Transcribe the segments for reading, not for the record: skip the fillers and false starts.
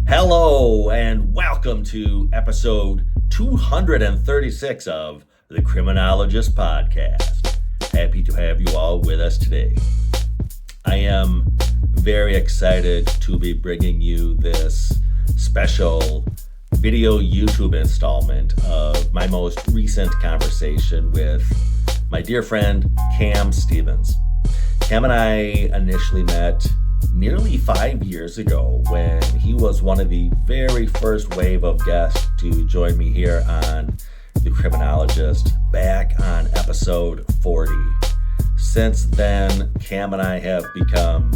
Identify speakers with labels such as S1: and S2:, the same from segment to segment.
S1: Hello and welcome to episode 236 of the Criminologist podcast. Happy to have you all with us today. I am very excited to be bringing you this special video YouTube installment of my most recent conversation with my dear friend Kam Stevens. Kam and I initially met nearly 5 years ago when he was one of the very first wave of guests to join me here on The Criminologist back on episode 40. Since then, Kam and I have become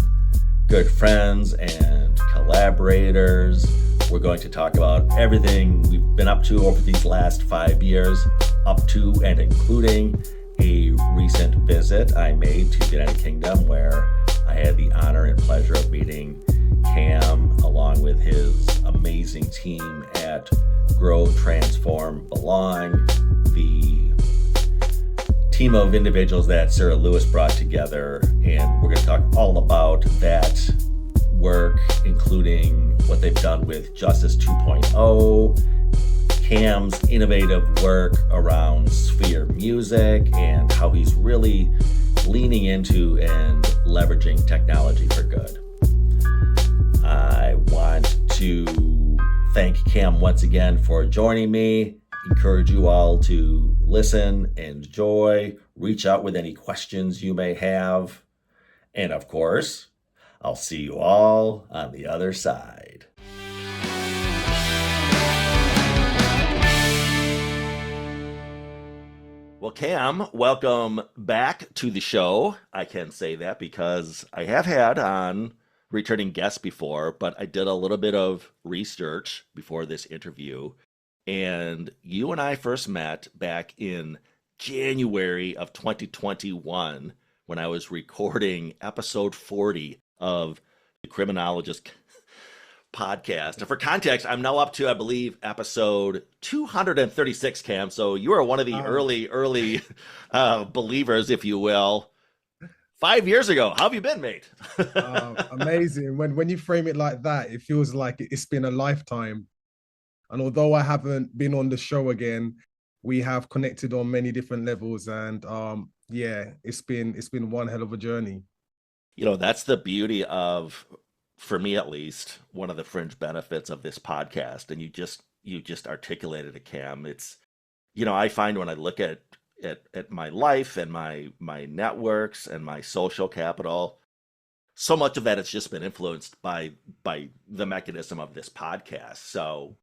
S1: good friends and collaborators. We're going to talk about everything we've been up to over these last 5 years, up to and including a recent visit I made to the United Kingdom where I had the honor and pleasure of meeting Kam along with his amazing team at Grow, Transform, Belong, the team of individuals that Sarah Lewis brought together. And we're going to talk all about that work, including what they've done with Justice 2.0, Kam's innovative work around sphere music, and how he's really leaning into and leveraging technology for good. I want to thank Kam once again for joining me. Encourage you all to listen, enjoy, reach out with any questions you may have. And of course, I'll see you all on the other side. Well, Kam, welcome back to the show. I can say that because I have had on returning guests before, but I did a little bit of research before this interview. And you and I first met back in January of 2021 when I was recording episode 40 of the Criminologist podcast. And for context, I'm now up to, I believe, episode 236, Kam. So you are one of the early believers, if you will. 5 years ago. How have you been, mate?
S2: Amazing. When you frame it like that, it feels like it's been a lifetime. And although I haven't been on the show again, we have connected on many different levels. And it's been one hell of a journey.
S1: You know, that's the beauty of, for me at least, one of the fringe benefits of this podcast. And you just articulated it, Kam. It's, you know, I find when I look at my life and my networks and my social capital, so much of that has just been influenced by the mechanism of this podcast. So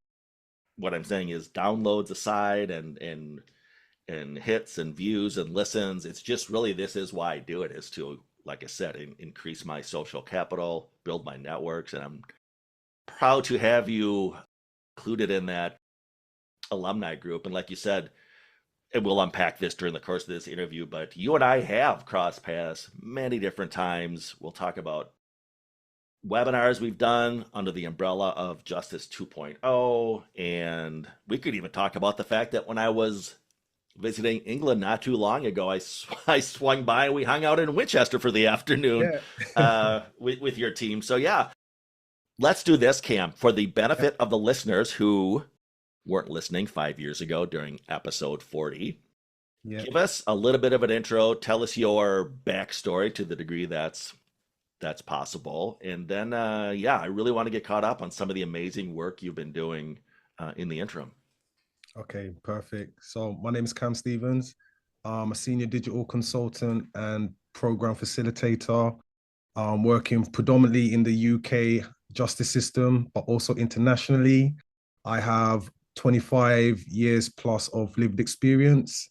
S1: what I'm saying is, downloads aside and hits and views and listens, it's just really, this is why I do it, is to, like I said, increase my social capital, build my networks, and I'm proud to have you included in that alumni group. And like you said, and we'll unpack this during the course of this interview, but you and I have crossed paths many different times. We'll talk about webinars we've done under the umbrella of Justice 2.0, and we could even talk about the fact that when I was visiting England not too long ago, I swung by and we hung out in Winchester for the afternoon with your team. So yeah, let's do this, Kam, for the benefit of the listeners who weren't listening 5 years ago during episode 40.
S2: Yeah.
S1: Give us a little bit of an intro. Tell us your backstory to the degree that's possible. And then, I really want to get caught up on some of the amazing work you've been doing in the interim.
S2: Okay, perfect. So my name is Kam Stevens. I'm a senior digital consultant and program facilitator, working predominantly in the UK justice system, but also internationally. I have 25 years plus of lived experience.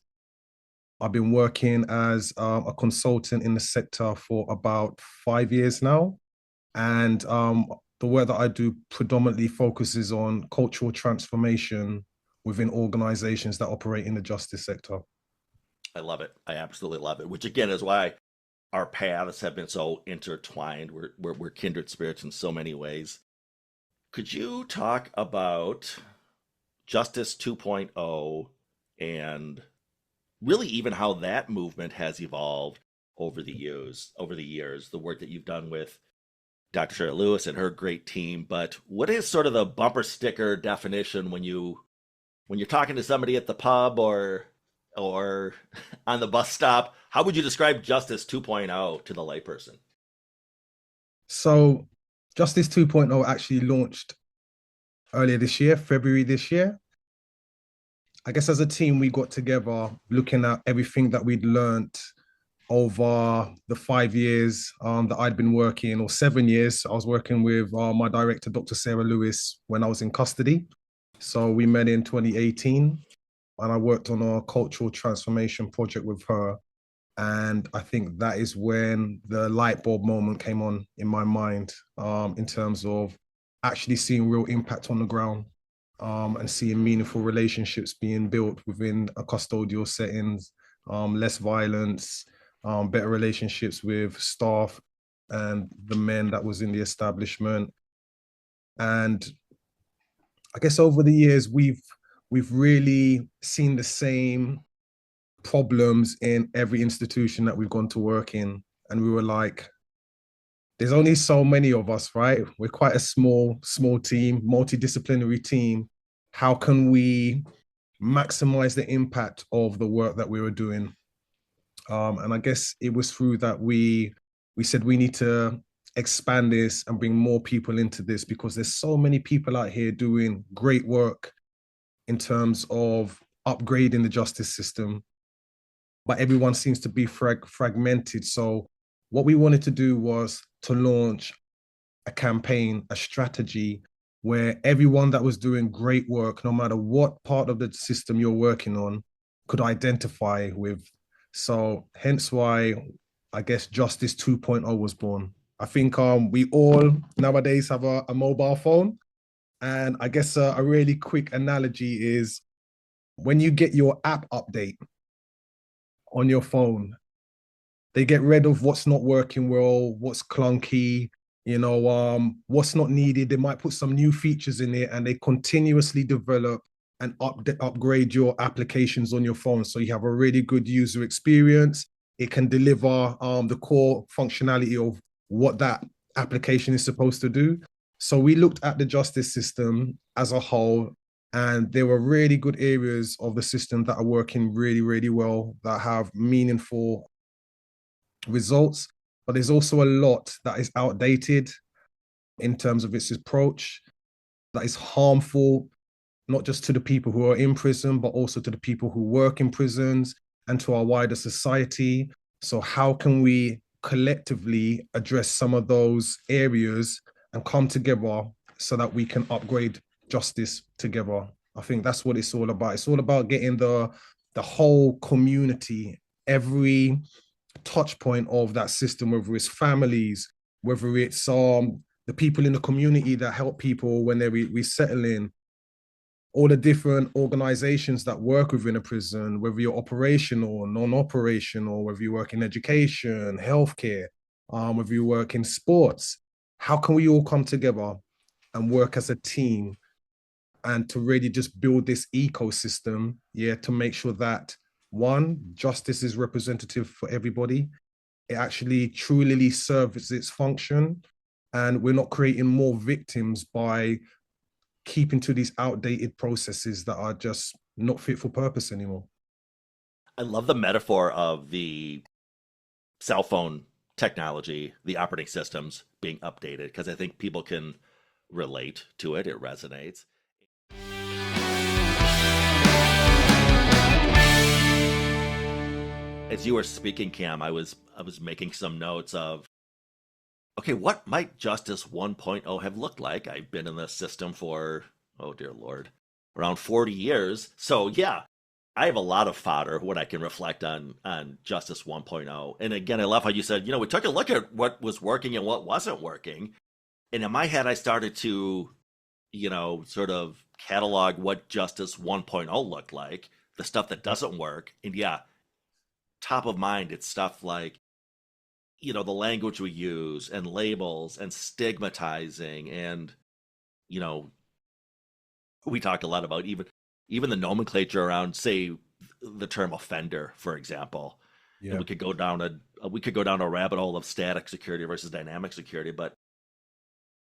S2: I've been working as a consultant in the sector for about 5 years now. And the work that I do predominantly focuses on cultural transformation within organizations that operate in the justice sector.
S1: I love it. I absolutely love it, which again is why our paths have been so intertwined. We're kindred spirits in so many ways. Could you talk about Justice 2.0 and really even how that movement has evolved over the years, the work that you've done with Dr. Shirley Lewis and her great team. But what is sort of the bumper sticker definition when you're talking to somebody at the pub or on the bus stop? How would you describe Justice 2.0 to the layperson?
S2: So Justice 2.0 actually launched earlier this year, February this year. I guess as a team, we got together looking at everything that we'd learned over the 5 years that I'd been working, or 7 years. I was working with my director, Dr. Sarah Lewis, when I was in custody. So we met in 2018, and I worked on a cultural transformation project with her. And I think that is when the light bulb moment came on in my mind, in terms of actually seeing real impact on the ground, and seeing meaningful relationships being built within a custodial settings, less violence, better relationships with staff and the men that was in the establishment. And I guess over the years, we've really seen the same problems in every institution that we've gone to work in. And we were like, there's only so many of us, right? We're quite a small team, multidisciplinary team. How can we maximize the impact of the work that we were doing? And I guess it was through that we said we need to expand this and bring more people into this, because there's so many people out here doing great work in terms of upgrading the justice system, but everyone seems to be fragmented. So what we wanted to do was to launch a campaign, a strategy where everyone that was doing great work, no matter what part of the system you're working on, could identify with. So hence why I guess Justice 2.0 was born. I think we all nowadays have a mobile phone. And I guess a really quick analogy is when you get your app update on your phone, they get rid of what's not working well, what's clunky, what's not needed. They might put some new features in it, and they continuously develop and upgrade your applications on your phone, so you have a really good user experience. It can deliver the core functionality of what that application is supposed to do. So we looked at the justice system as a whole, and there were really good areas of the system that are working really, really well, that have meaningful results. But there's also a lot that is outdated in terms of its approach, that is harmful, not just to the people who are in prison, but also to the people who work in prisons and to our wider society. So how can we collectively address some of those areas and come together so that we can upgrade justice together? I think that's what it's all about. It's all about getting the whole community, every touch point of that system, whether it's families, whether it's the people in the community that help people when they're resettling, all the different organizations that work within a prison, whether you're operational, non-operational, whether you work in education, healthcare, whether you work in sports. How can we all come together and work as a team, and to really just build this ecosystem, to make sure that, one, justice is representative for everybody. It actually truly serves its function, and we're not creating more victims by keeping to these outdated processes that are just not fit for purpose anymore.
S1: I love the metaphor of the cell phone technology, the operating systems being updated, because I think people can relate to it. It resonates. As you were speaking, Cam, I was making some notes of, okay, what might Justice 1.0 have looked like? I've been in this system for, oh dear Lord, around 40 years. So yeah, I have a lot of fodder when I can reflect on Justice 1.0. And again, I love how you said, we took a look at what was working and what wasn't working. And in my head, I started to, sort of catalog what Justice 1.0 looked like, the stuff that doesn't work. And yeah, top of mind, it's stuff like, the language we use and labels and stigmatizing. And, you know, we talk a lot about even the nomenclature around, say, the term offender, for example. And
S2: Yeah.
S1: we could go down a rabbit hole of static security versus dynamic security. But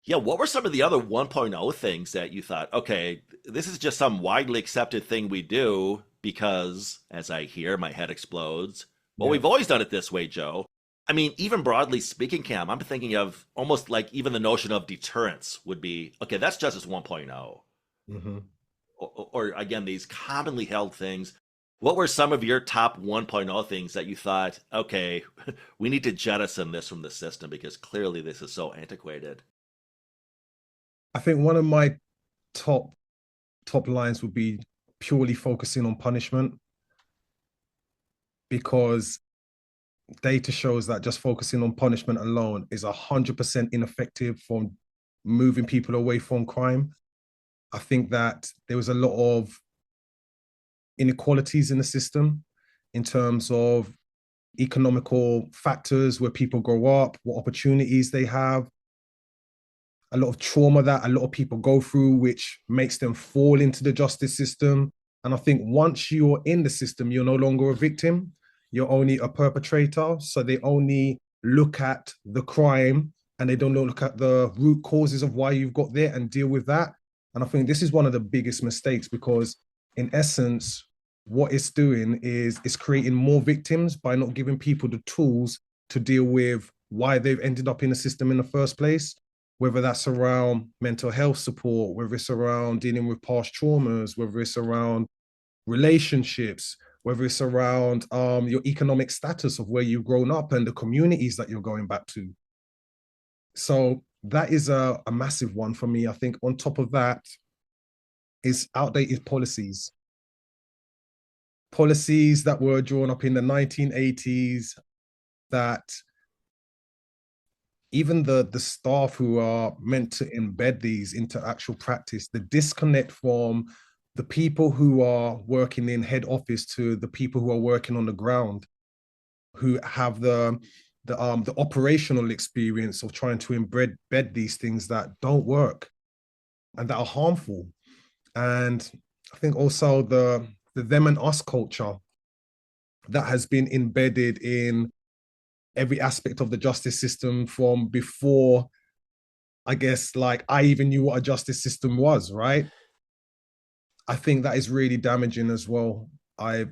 S1: Yeah, what were some of the other 1.0 things that you thought, okay, this is just some widely accepted thing we do because, as I hear, my head explodes. Well,
S2: Yeah.
S1: we've always done it this way, Joe. I mean, even broadly speaking, Cam, I'm thinking of almost like even the notion of deterrence would be, okay, that's Justice 1.0.
S2: Hmm.
S1: Or again, these commonly held things. What were some of your top 1.0 things that you thought, okay, we need to jettison this from the system because clearly this is so antiquated?
S2: I think one of my top top lines would be purely focusing on punishment, because data shows that just focusing on punishment alone is 100% ineffective for moving people away from crime. I think that there was a lot of inequalities in the system in terms of economical factors, where people grow up, what opportunities they have, a lot of trauma that a lot of people go through, which makes them fall into the justice system. And I think once you're in the system, you're no longer a victim, you're only a perpetrator. So they only look at the crime and they don't look at the root causes of why you've got there and deal with that. And I think this is one of the biggest mistakes, because in essence, what it's doing is it's creating more victims by not giving people the tools to deal with why they've ended up in the system in the first place, whether that's around mental health support, whether it's around dealing with past traumas, whether it's around relationships, whether it's around your economic status of where you've grown up and the communities that you're going back to. So that is a massive one for me. I think on top of that is outdated policies. Policies that were drawn up in the 1980s that even the staff who are meant to embed these into actual practice, the disconnect from the people who are working in head office to the people who are working on the ground, who have the operational experience of trying to embed these things that don't work and that are harmful. And I think also the them and us culture that has been embedded in every aspect of the justice system from before, I guess, like I even knew what a justice system was, right? I think that is really damaging as well. I've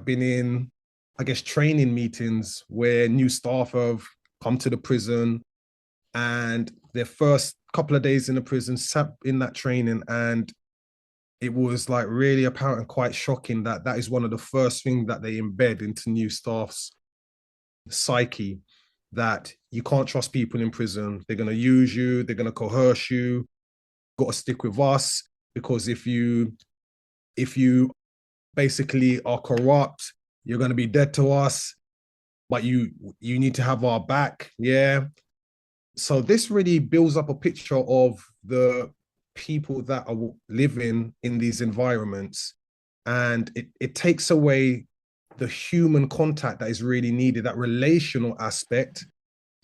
S2: been in, I guess, training meetings where new staff have come to the prison, and their first couple of days in the prison sat in that training, and it was like really apparent and quite shocking that that is one of the first things that they embed into new staff's psyche, that you can't trust people in prison. They're going to use you, they're going to coerce you, got to stick with us, because if you basically are corrupt, you're going to be dead to us, but you need to have our back. Yeah. So this really builds up a picture of the people that are living in these environments, and it takes away the human contact that is really needed, that relational aspect,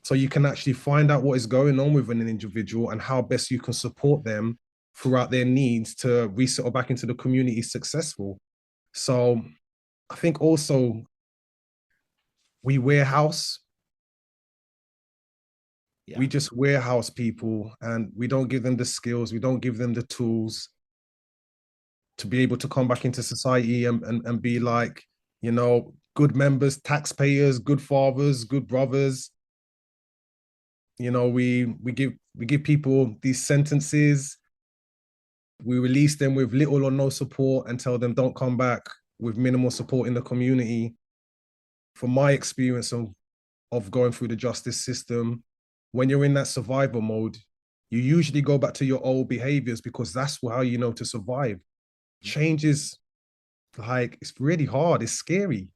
S2: so you can actually find out what is going on with an individual and how best you can support them throughout their needs to resettle back into the community successful. So I think also we warehouse,
S1: Yeah.
S2: we just warehouse people, and we don't give them the skills, we don't give them the tools to be able to come back into society and be like, good members, taxpayers, good fathers, good brothers. We give people these sentences, we release them with little or no support and tell them don't come back with minimal support in the community. From my experience of going through the justice system, when you're in that survival mode, you usually go back to your old behaviors, because that's how you know to survive. Change is like, it's really hard, it's scary.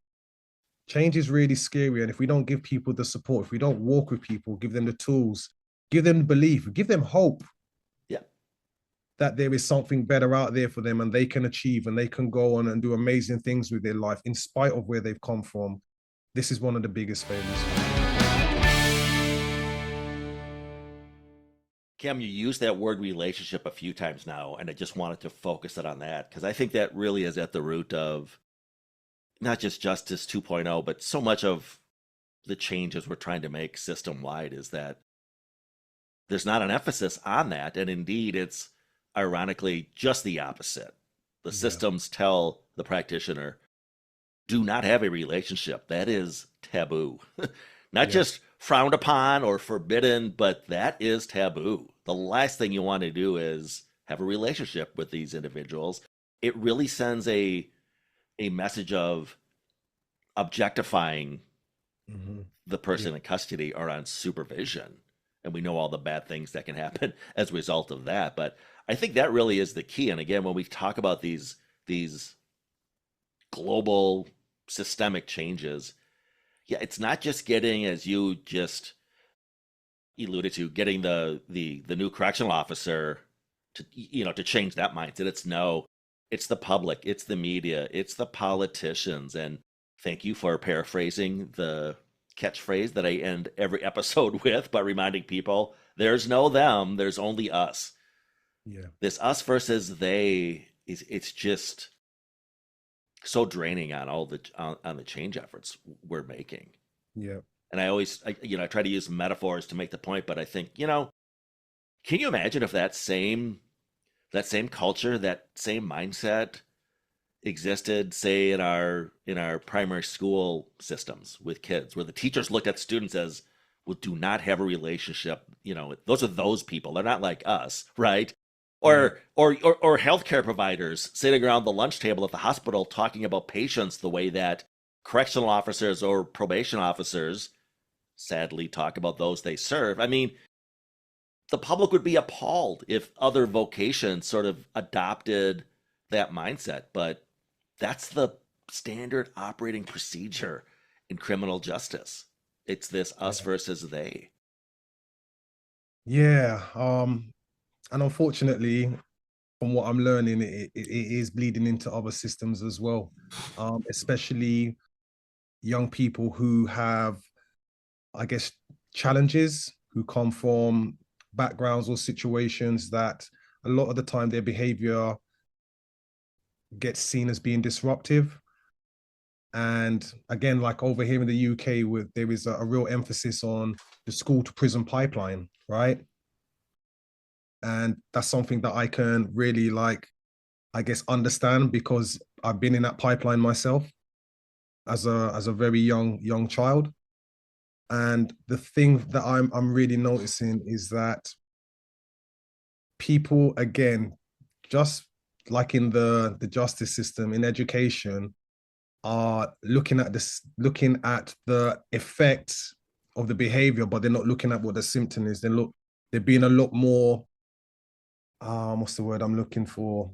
S2: Change is really scary. And if we don't give people the support, if we don't walk with people, give them the tools, give them belief, give them hope
S1: Yeah.
S2: that there is something better out there for them and they can achieve and they can go on and do amazing things with their life in spite of where they've come from. This is one of the biggest failures.
S1: Cam, you used that word relationship a few times now, and I just wanted to focus it on that because I think that really is at the root of not just Justice 2.0, but so much of the changes we're trying to make system wide is that there's not an emphasis on that. And indeed, it's ironically just the opposite. The
S2: Yeah.
S1: systems tell the practitioner, do not have a relationship. That is taboo. Not
S2: Yeah.
S1: just frowned upon or forbidden, but that is taboo. The last thing you want to do is have a relationship with these individuals. It really sends a message of objectifying
S2: Hmm.
S1: the
S2: Yeah.
S1: person in custody or on supervision. And we know all the bad things that can happen as a result of that. But I think that really is the key. And again, when we talk about these global systemic changes, yeah, it's not just getting, as you just alluded to, getting the new correctional officer to to change that mindset. It's no, it's the public, it's the media, it's the politicians. And thank you for paraphrasing the catchphrase that I end every episode with by reminding people there's no them, there's only us.
S2: Yeah.
S1: This us versus they is, it's just so draining on all on the change efforts we're making.
S2: Yeah.
S1: And I always, I try to use metaphors to make the point, but I think, can you imagine if that same culture, that same mindset existed, say, in our primary school systems with kids, where the teachers looked at students as, well, do not have a relationship. Those are those people. They're not like us, right?
S2: Yeah.
S1: Or healthcare providers sitting around the lunch table at the hospital talking about patients the way that correctional officers or probation officers sadly talk about those they serve. I mean, the public would be appalled if other vocations sort of adopted that mindset, but that's the standard operating procedure in criminal justice. It's this us
S2: Yeah.
S1: versus they.
S2: Yeah. And unfortunately, from what I'm learning, it is bleeding into other systems as well, especially young people who have, I guess, challenges, who come from backgrounds or situations that a lot of the time their behavior gets seen as being disruptive. And again, like over here in the UK, with there is a real emphasis on the school to prison pipeline, right? And that's something that I can really like, I guess, understand because I've been in that pipeline myself as a very young child. And the thing that I'm really noticing is that people, again, just like in the justice system, in education, are looking at the effects of the behavior, but they're not looking at what the symptom is. They're being a lot more, what's the word I'm looking for?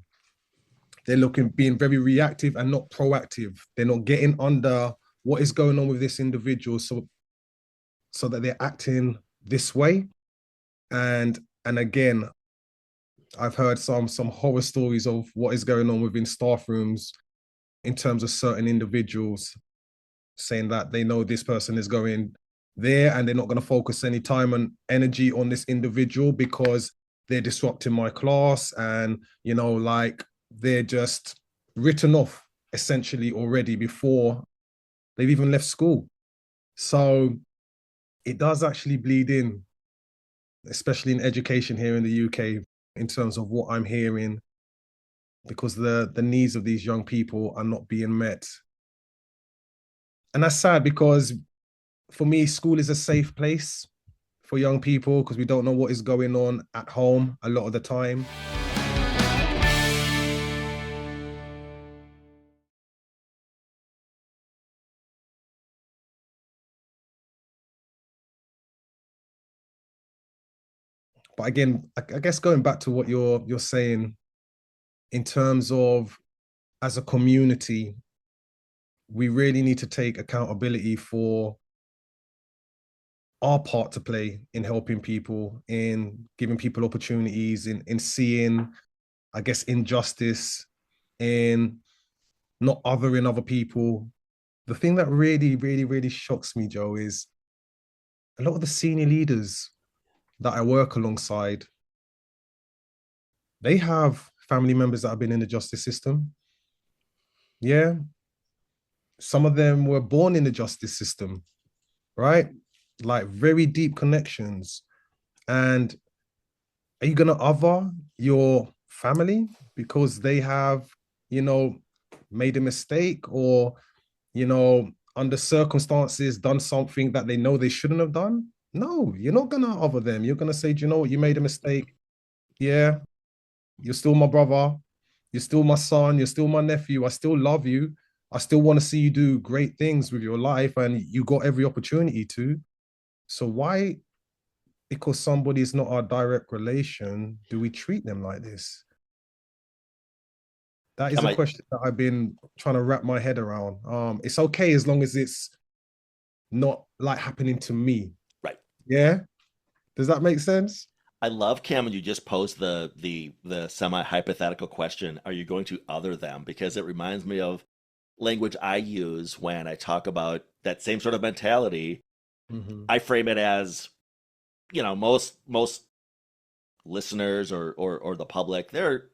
S2: They're being very reactive and not proactive. They're not getting under what is going on with this individual, so that they're acting this way. And again, I've heard some horror stories of what is going on within staff rooms in terms of certain individuals saying that they know this person is going there and they're not going to focus any time and energy on this individual because they're disrupting my class, and like they're just written off essentially already before they've even left school. So it does actually bleed in, especially in education here in the UK, in terms of what I'm hearing, because the needs of these young people are not being met. And that's sad because for me, school is a safe place for young people because we don't know what is going on at home a lot of the time. But again, I guess going back to what you're saying in terms of as a community, we really need to take accountability for our part to play in helping people, in giving people opportunities, in seeing, I guess, injustice, in not othering other people. The thing that really, really, really shocks me, Joe, is a lot of the senior leaders that I work alongside, they have family members that have been in the justice system. Yeah. Some of them were born in the justice system, right? Like very deep connections. And are you going to other your family because they have, made a mistake, or, under circumstances done something that they know they shouldn't have done? No, you're not going to other them. You're going to say, do you know what? You made a mistake. Yeah, you're still my brother. You're still my son. You're still my nephew. I still love you. I still want to see you do great things with your life, and you got every opportunity to. So why, because somebody is not our direct relation, do we treat them like this? That is
S1: Am
S2: a
S1: I
S2: question that I've been trying to wrap my head around. It's okay as long as it's not like happening to me.
S1: right?
S2: Yeah. Does that make sense?
S1: I love Cam when you just posed the semi hypothetical question: are you going to other them? Because it reminds me of language I use when I talk about that same sort of mentality.
S2: Mm-hmm.
S1: I frame it as, most listeners or the public, they're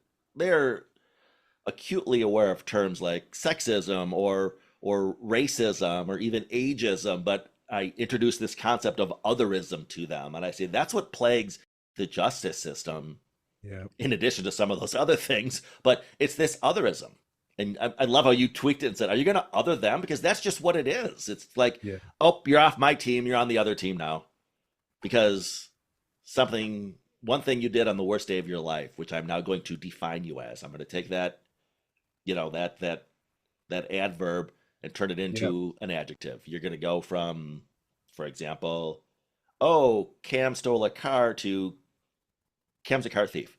S1: acutely aware of terms like sexism or racism or even ageism, but I introduce this concept of otherism to them, and I say that's what plagues the justice system,
S2: Yeah.
S1: in addition to some of those other things. But it's this otherism, and I love how you tweaked it and said, "Are you going to other them?" Because that's just what it is. It's like,
S2: Yeah.
S1: "Oh, you're off my team. You're on the other team now because something." One thing you did on the worst day of your life, which I'm now going to define you as. I'm going to take that, that adverb and turn it
S2: Yeah.
S1: into an adjective. You're going to go from, for example, oh, Cam stole a car to Cam's a car thief.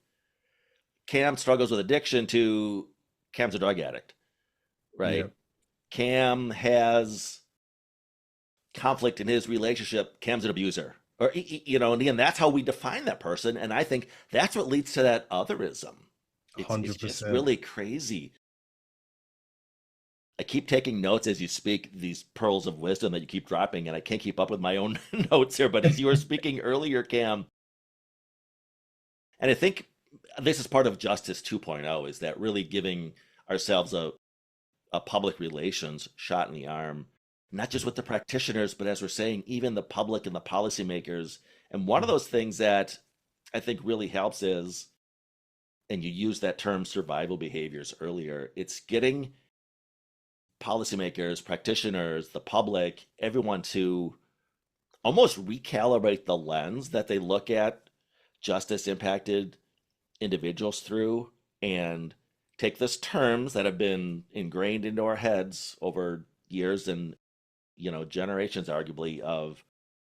S1: Cam struggles with addiction to Cam's a drug addict,
S2: Yeah.
S1: right? Cam has conflict in his relationship. Cam's an abuser. Or, and again, that's how we define that person. And I think that's what leads to that otherism. It's just
S2: 100%.
S1: really crazy. I keep taking notes as you speak these pearls of wisdom that you keep dropping, and I can't keep up with my own notes here. But as you were speaking earlier, Cam, and I think this is part of Justice 2.0, is that really giving ourselves a public relations shot in the arm, not just with the practitioners, but as we're saying, even the public and the policymakers. And one of those things that I think really helps is, and you used that term survival behaviors earlier, it's getting policymakers, practitioners, the public, everyone to almost recalibrate the lens that they look at justice impacted individuals through, and take this terms that have been ingrained into our heads over years and generations arguably, of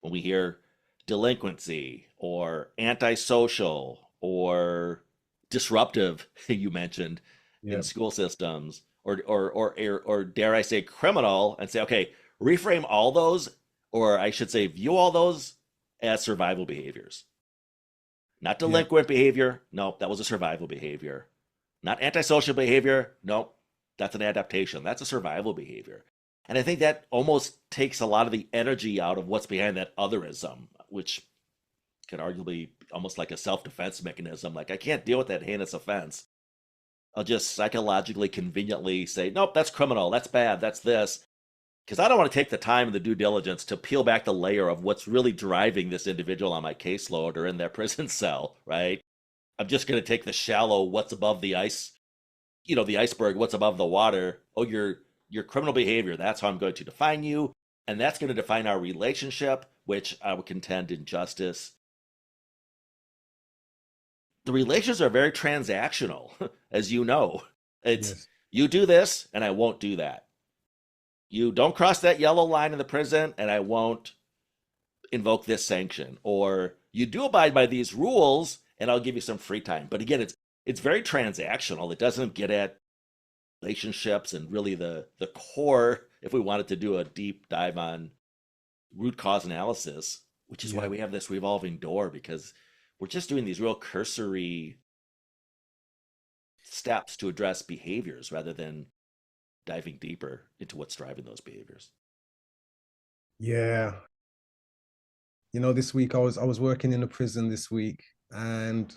S1: when we hear delinquency or antisocial or disruptive, you mentioned, in
S2: Yeah.
S1: school systems, or dare I say criminal, and say, okay, reframe all those, or I should say view all those as survival behaviors. Not
S2: Yeah.
S1: delinquent behavior. No, that was a survival behavior. Not antisocial behavior. No, that's an adaptation. That's a survival behavior. And I think that almost takes a lot of the energy out of what's behind that otherism, which can arguably almost like a self-defense mechanism. Like, I can't deal with that heinous offense. I'll just psychologically conveniently say, nope, that's criminal, that's bad, that's this. Because I don't want to take the time and the due diligence to peel back the layer of what's really driving this individual on my caseload or in their prison cell, right? I'm just going to take the shallow, what's above the ice, the iceberg, what's above the water. Oh, your criminal behavior, that's how I'm going to define you. And that's going to define our relationship, which I would contend in justice. The relations are very transactional, as you know. It's,
S2: Yes.
S1: you do this and I won't do that. You don't cross that yellow line in the prison and I won't invoke this sanction. Or you do abide by these rules and I'll give you some free time. But again, it's very transactional. It doesn't get at relationships and really the core, if we wanted to do a deep dive on root cause analysis, which is why
S2: Yeah.
S1: we have this revolving door, because we're just doing these real cursory steps to address behaviors rather than diving deeper into what's driving those behaviors.
S2: Yeah. This week I was working in a prison this week, and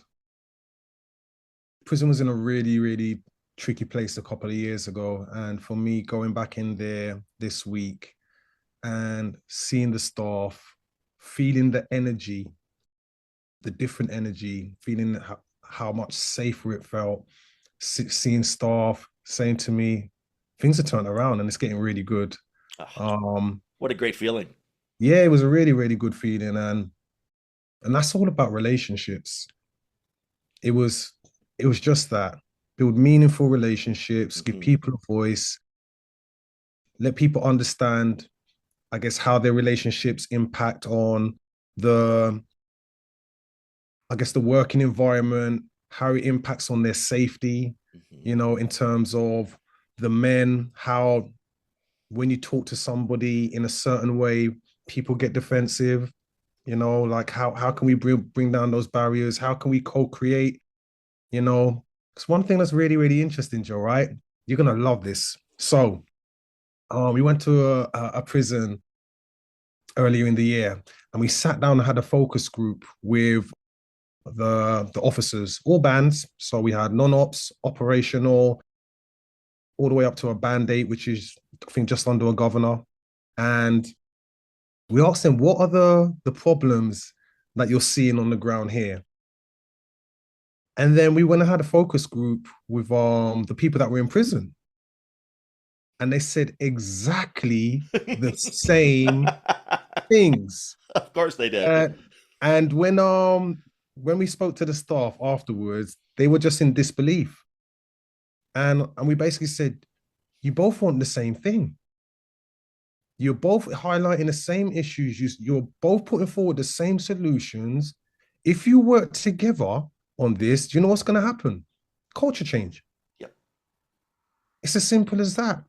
S2: prison was in a really, really tricky place a couple of years ago. And for me, going back in there this week and seeing the staff, feeling the energy the different energy, feeling how much safer it felt, seeing staff saying to me, things are turning around and it's getting really good.
S1: Ah,
S2: Um,
S1: what a great feeling.
S2: yeah, it was a really, really good feeling. And that's all about relationships. It was it was just that. Build meaningful relationships, give
S1: Hmm.
S2: people a voice, let people understand, I guess, how their relationships impact on the, I guess, the working environment, how it impacts on their safety,
S1: Hmm.
S2: you know, in terms of the men, how when you talk to somebody in a certain way, people get defensive, you know, like how can we bring down those barriers? How can we co-create, you know? It's one thing that's really, really interesting, Joe, right? You're gonna love this. So we went to a prison earlier in the year and we sat down and had a focus group with the officers, all bands. So we had non-ops, operational, all the way up to a band eight, which is I think just under a governor. And we asked them, what are the problems that you're seeing on the ground here? And then we went and had a focus group with the people that were in prison. And they said exactly the same things.
S1: Of course they did.
S2: Uh, and when we spoke to the staff afterwards, they were just in disbelief. And we basically said, you both want the same thing. You're both highlighting the same issues. You're both putting forward the same solutions. If you work together on this, do you know what's going to happen? Culture change.
S1: Yep.
S2: It's as simple as that.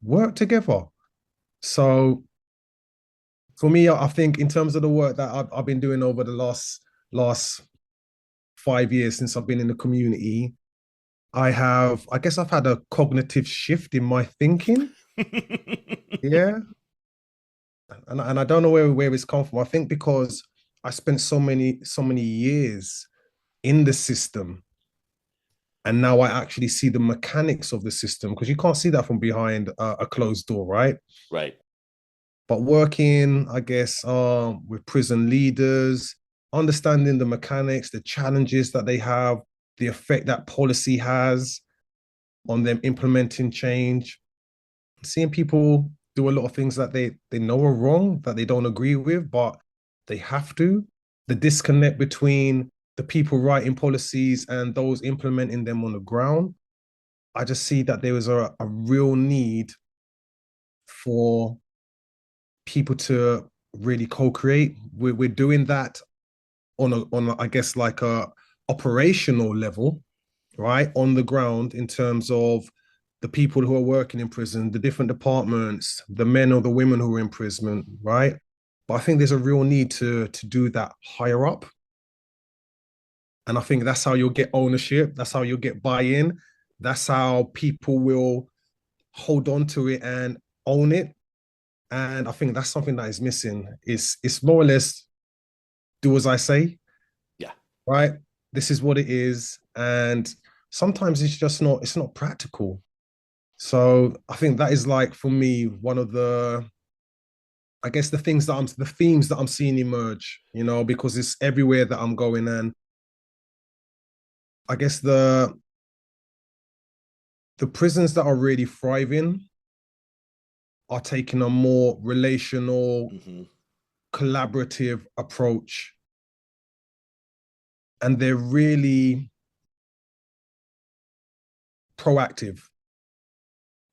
S2: Work together. So for me, I think in terms of the work that I've been doing over the last 5 years since I've been in the community, I guess I've had a cognitive shift in my thinking. Yeah. And I don't know where it's come from. I think because I spent so many years in the system and now I actually see the mechanics of the system because you can't see that from behind a closed door, right?
S1: Right.
S2: But working, I guess, with prison leaders, understanding the mechanics, the challenges that they have, the effect that policy has on them implementing change, seeing people do a lot of things that they know are wrong, that they don't agree with, but they have to. The disconnect between the people writing policies and those implementing them on the ground. I just see that there is a real need for people to really co-create. We're doing that I guess like a operational level, right? On the ground in terms of the people who are working in prison, the different departments, the men or the women who are in prison, right? But I think there's a real need to do that higher up. And I think that's how you'll get ownership. That's how you'll get buy-in. That's how people will hold on to it and own it. And I think that's something that is missing. It's more or less do as I say,
S1: Yeah.
S2: right? This is what it is. And sometimes it's not practical. So I think that is like for me one of I guess the themes that I'm seeing emerge, you know, because it's everywhere that I'm going. And I guess the prisons that are really thriving are taking a more relational,
S1: Hmm.
S2: collaborative approach. And they're really proactive.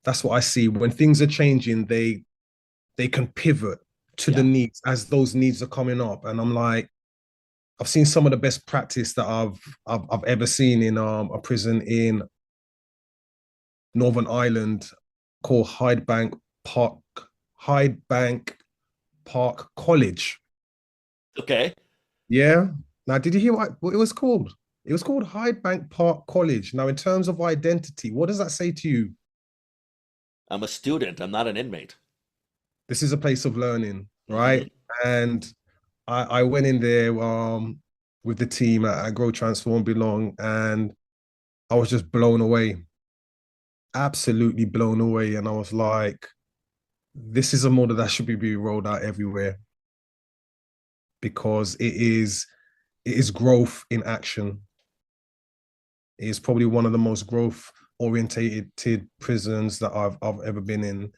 S2: That's what I see. When things are changing, they can pivot to the
S1: Yeah.
S2: needs as those needs are coming up. And I'm like, I've seen some of the best practice that I've ever seen in a prison in Northern Ireland called Hyde Bank Park College.
S1: Okay.
S2: Yeah. Now, did you hear what it was called? It was called Hyde Bank Park College. Now, in terms of identity, what does that say to you?
S1: I'm a student. I'm not an inmate.
S2: This is a place of learning,
S1: Hmm.
S2: right? And I went in there with the team at Grow Transform Belong, and I was just blown away, absolutely blown away. And I was like, this is a model that should be rolled out everywhere because it is. it is growth in action. It is probably one of the most growth orientated prisons that I've ever been in.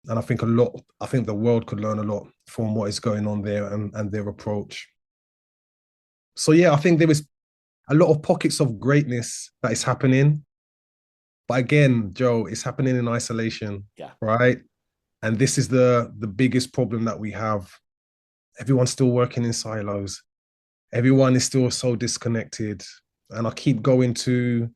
S2: And I think the world could learn a lot from what is going on there and their approach. So yeah, I think there is a lot of pockets of greatness that is happening. But again, Joe, it's happening in isolation,
S1: Yeah.
S2: right? And this is the biggest problem that we have. Everyone's still working in silos. Everyone is still so disconnected. And I keep going to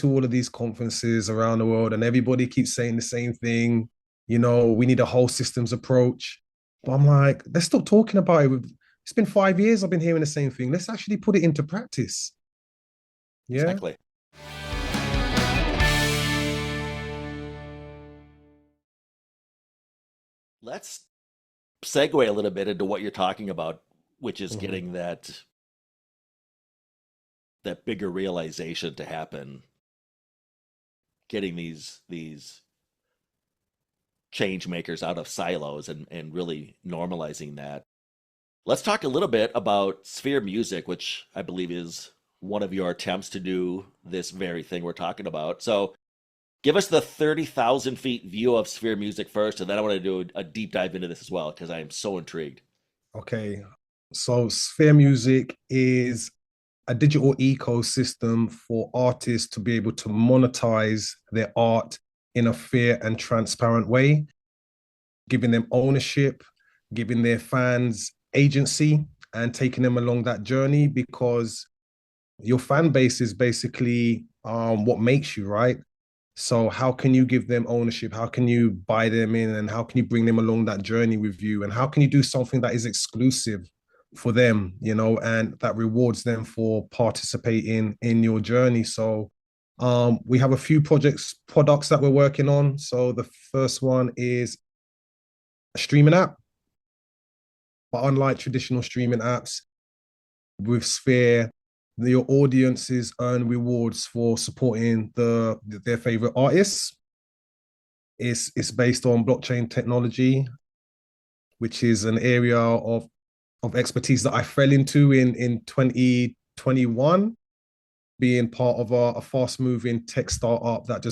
S2: all of these conferences around the world, and everybody keeps saying the same thing. We need a whole systems approach. But I'm like, let's stop talking about it. It's been 5 years I've been hearing the same thing. Let's actually put it into practice. Yeah.
S1: Exactly. Let's segue a little bit into what you're talking about, which is getting that bigger realization to happen, getting these change makers out of silos and really normalizing that. Let's talk a little bit about Sphere Music, which I believe is one of your attempts to do this very thing we're talking about. So give us the 30,000 feet view of Sphere Music first, and then I want to do a deep dive into this as well, because I am so intrigued.
S2: Okay. So Sphere Music is a digital ecosystem for artists to be able to monetize their art in a fair and transparent way, giving them ownership, giving their fans agency, and taking them along that journey, because your fan base is basically what makes you, right? So how can you give them ownership? How can you buy them in, and how can you bring them along that journey with you? And how can you do something that is exclusive for them, and that rewards them for participating in your journey? So we have a few products that we're working on. So the first one is a streaming app, but unlike traditional streaming apps, with Sphere, your audiences earn rewards for supporting their favorite artists. It's based on blockchain technology, which is an area of expertise that I fell into in 2021, being part of a fast moving tech startup that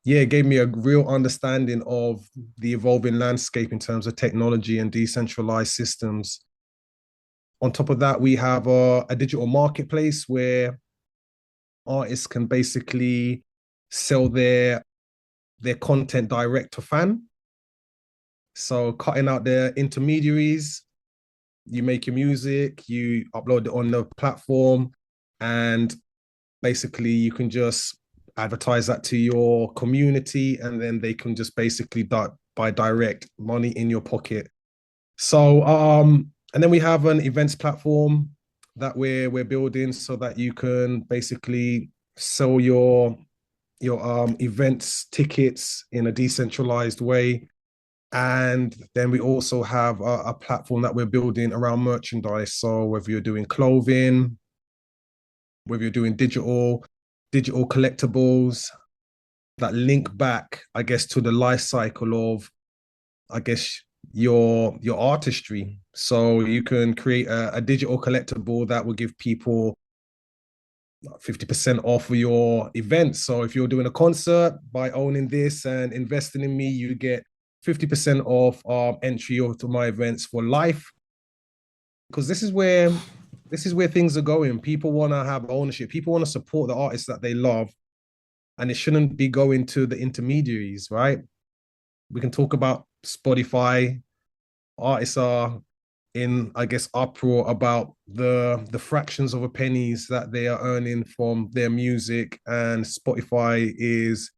S2: gave me a real understanding of the evolving landscape in terms of technology and decentralized systems. On top of that, we have a digital marketplace where artists can basically sell their content direct to fan. So cutting out their intermediaries, you make your music, you upload it on the platform, and basically you can just advertise that to your community, and then they can just basically buy direct money in your pocket. So and then we have an events platform that we're building so that you can basically sell your events tickets in a decentralized way. And then we also have a platform that we're building around merchandise. So whether you're doing clothing, whether you're doing digital collectibles that link back, I guess, to the life cycle of, I guess, your artistry. So you can create a digital collectible that will give people 50% off of your events. So if you're doing a concert, by owning this and investing in me, you get 50% off entry to my events for life. Because this is where things are going. People want to have ownership. People want to support the artists that they love, and it shouldn't be going to the intermediaries, right? We can talk about Spotify. Artists are in, I guess, uproar about the fractions of a pennies that they are earning from their music, and Spotify is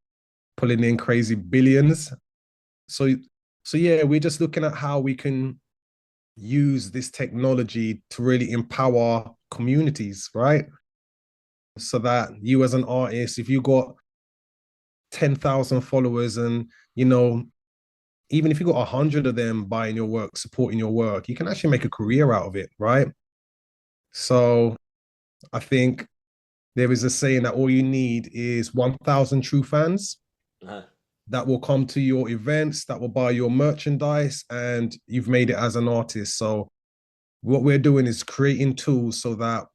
S2: pulling in crazy billions. So yeah, we're just looking at how we can use this technology to really empower communities, right? So that you as an artist, if you got 10,000 followers, and even if you got 100 of them buying your work, supporting your work, you can actually make a career out of it, right? So I think there is a saying that all you need is 1,000 true fans
S1: Uh-huh.
S2: that will come to your events, that will buy your merchandise, and you've made it as an artist. So what we're doing is creating tools so that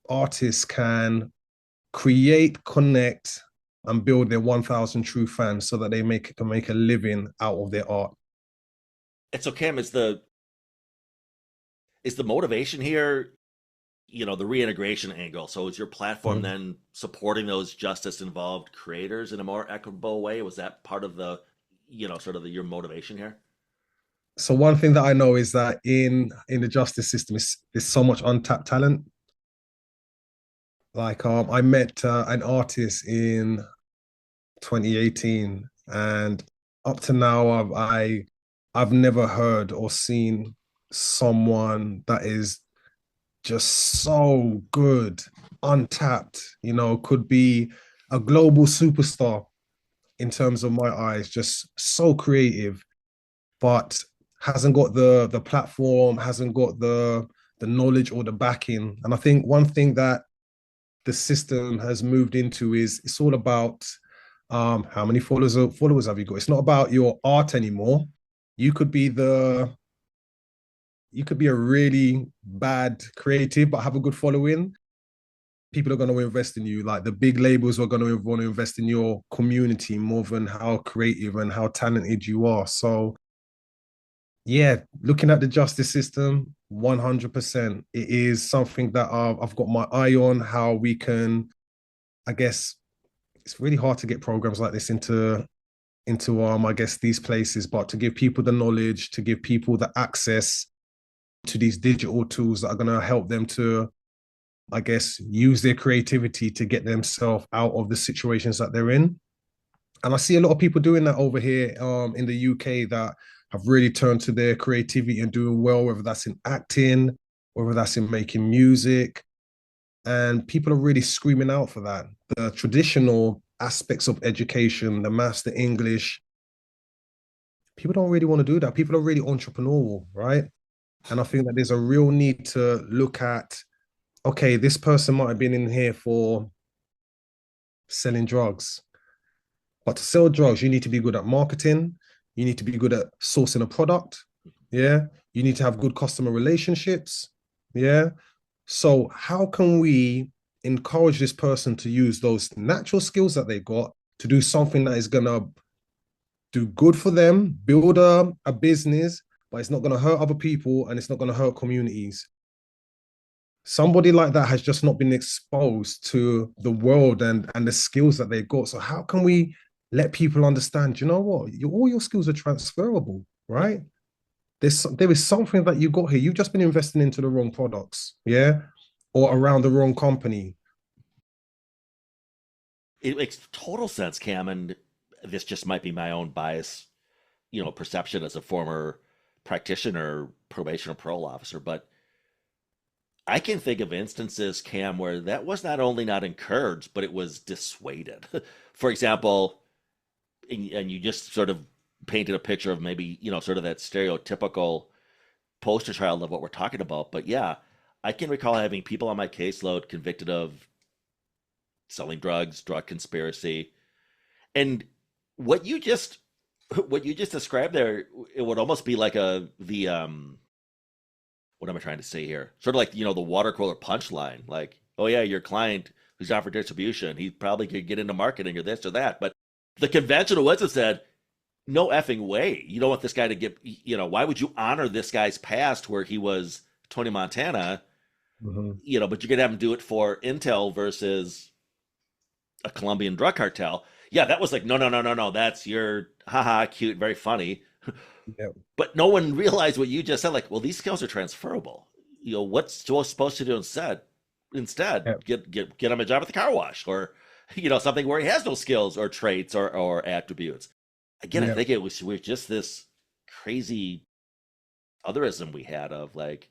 S2: artists can create, connect, and build their 1,000 true fans so that they can make a living out of their art.
S1: And so, Cam, is the motivation here, the reintegration angle? So, is your platform
S2: Mm.
S1: then supporting those justice involved creators in a more equitable way? Was that part of the, sort of your motivation here?
S2: So one thing that I know is that in the justice system, there's so much untapped talent. Like I met an artist in 2018, and up to now, I've never heard or seen someone that is just so good, untapped. Could be a global superstar in terms of my eyes. Just so creative, but hasn't got the platform, hasn't got the knowledge or the backing. And I think one thing that the system has moved into is it's all about how many followers have you got. It's not about your art anymore. You could be the you could be a really bad creative but have a good following. People are going to invest in you. Like the big labels are going to want to invest in your community more than how creative and how talented you are. So yeah, looking at the justice system, 100%. It is something that I've got my eye on, how we can, I guess, it's really hard to get programs like this into I guess these places, but to give people the knowledge, to give people the access to these digital tools that are going to help them to, I guess, use their creativity to get themselves out of the situations that they're in. And I see a lot of people doing that over here in the UK that have really turned to their creativity and doing well, whether that's in acting, whether that's in making music. And people are really screaming out for that. The traditional aspects of education, the maths, the English, people don't really want to do that. People are really entrepreneurial, right? And I think that there's a real need to look at, okay, this person might have been in here for selling drugs. But to sell drugs, you need to be good at marketing. You need to be good at sourcing a product. Yeah. You need to have good customer relationships. Yeah. So, how can we encourage this person to use those natural skills that they got to do something that is going to do good for them, build a business, but it's not going to hurt other people and it's not going to hurt communities? Somebody like that has just not been exposed to the world and the skills that they've got. So how can we let people understand, you know what, all your skills are transferable, right? There is something that you got here. You've just been investing into the wrong products, yeah, or around the wrong company.
S1: It makes total sense, Cam, and this just might be my own bias, perception as a former practitioner, probation or parole officer, but I can think of instances, Cam, where that was not only not encouraged, but it was dissuaded. For example, and you just sort of painted a picture of maybe, sort of that stereotypical poster child of what we're talking about. But yeah, I can recall having people on my caseload convicted of selling drugs, drug conspiracy, and what you just what you just described there, it would almost be like the what am I trying to say here? Sort of like, the water cooler punchline. Like, oh yeah, your client who's offered distribution, he probably could get into marketing or this or that. But the conventional wisdom said, no effing way. You don't want this guy to get, why would you honor this guy's past where he was Tony Montana,
S2: Mhm.
S1: but you're going to have him do it for Intel versus a Colombian drug cartel. Yeah, that was like, no, no, no, no, no. That's your haha, cute, very funny.
S2: Yeah,
S1: But no one realized what you just said. Like, well, these skills are transferable. What's Joe supposed to do instead? Instead,
S2: yeah,
S1: get him a job at the car wash, or something where he has no skills or traits or attributes. Again, I
S2: yeah.
S1: think it was we're just this crazy otherism we had of like,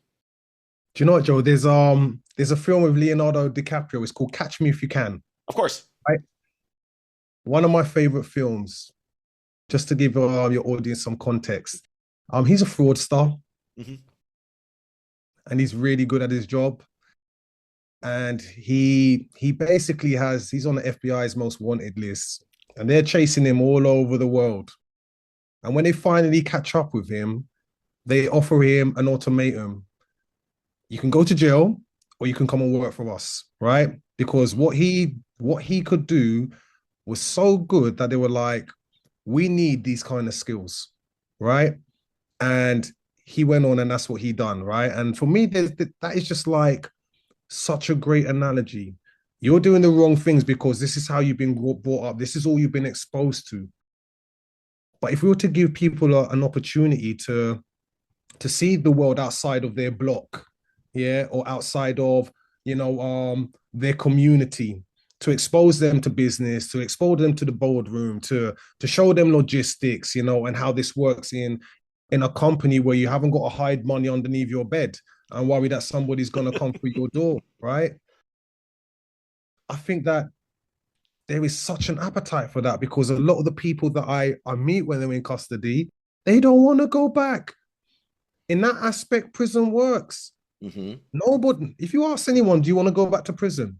S2: Do you know what, Joe? There's a film with Leonardo DiCaprio. It's called Catch Me If You Can.
S1: of course,
S2: Right? One of my favorite films. Just to give your audience some context, he's a fraudster
S1: hmm
S2: and he's really good at his job. And he basically he's on the FBI's most wanted list, and they're chasing him all over the world. And when they finally catch up with him, They offer him an ultimatum. You can go to jail or you can come and work for us, right? Because what he could do was so good that they were like, we need these kind of skills, right? And he went on and that's what he done, right? And for me, that is just like such a great analogy. You're doing the wrong things because this is how you've been brought up. This is all you've been exposed to. But if we were to give people an opportunity to see the world outside of their block, yeah, or outside of their community, to expose them to business, to expose them to the boardroom, to show them logistics, and how this works in a company where you haven't got to hide money underneath your bed and worry that somebody's gonna come through your door, right? I think that there is such an appetite for that because a lot of the people that I meet when they're in custody, they don't want to go back. In that aspect, prison works.
S1: Mm-hmm.
S2: Nobody, if you ask anyone, do you want to go back to prison?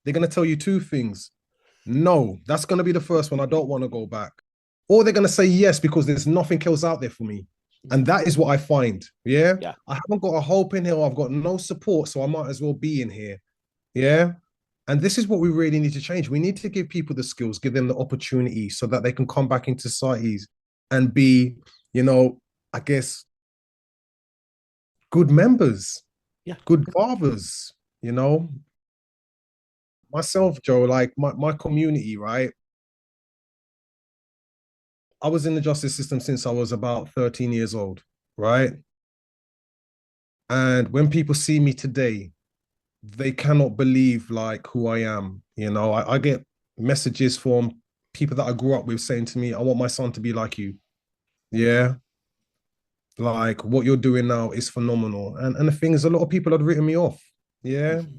S2: They're going to tell you two things. No, that's going to be the first one. I don't want to go back. Or they're going to say yes because there's nothing else out there for me. And that is what I find. Yeah.
S1: Yeah.
S2: I haven't got a hope in here. I've got no support. So I might as well be in here. Yeah. And this is what we really need to change. We need to give people the skills, give them the opportunity so that they can come back into societies and be, I guess, good members,
S1: Yeah.
S2: good fathers, Myself, Joe, like my community, right? I was in the justice system since I was about 13 years old, right? And when people see me today, they cannot believe like who I am. I get messages from people that I grew up with saying to me, I want my son to be like you. Yeah. Like what you're doing now is phenomenal. And the thing is, a lot of people had written me off. Yeah.
S1: Mm-hmm.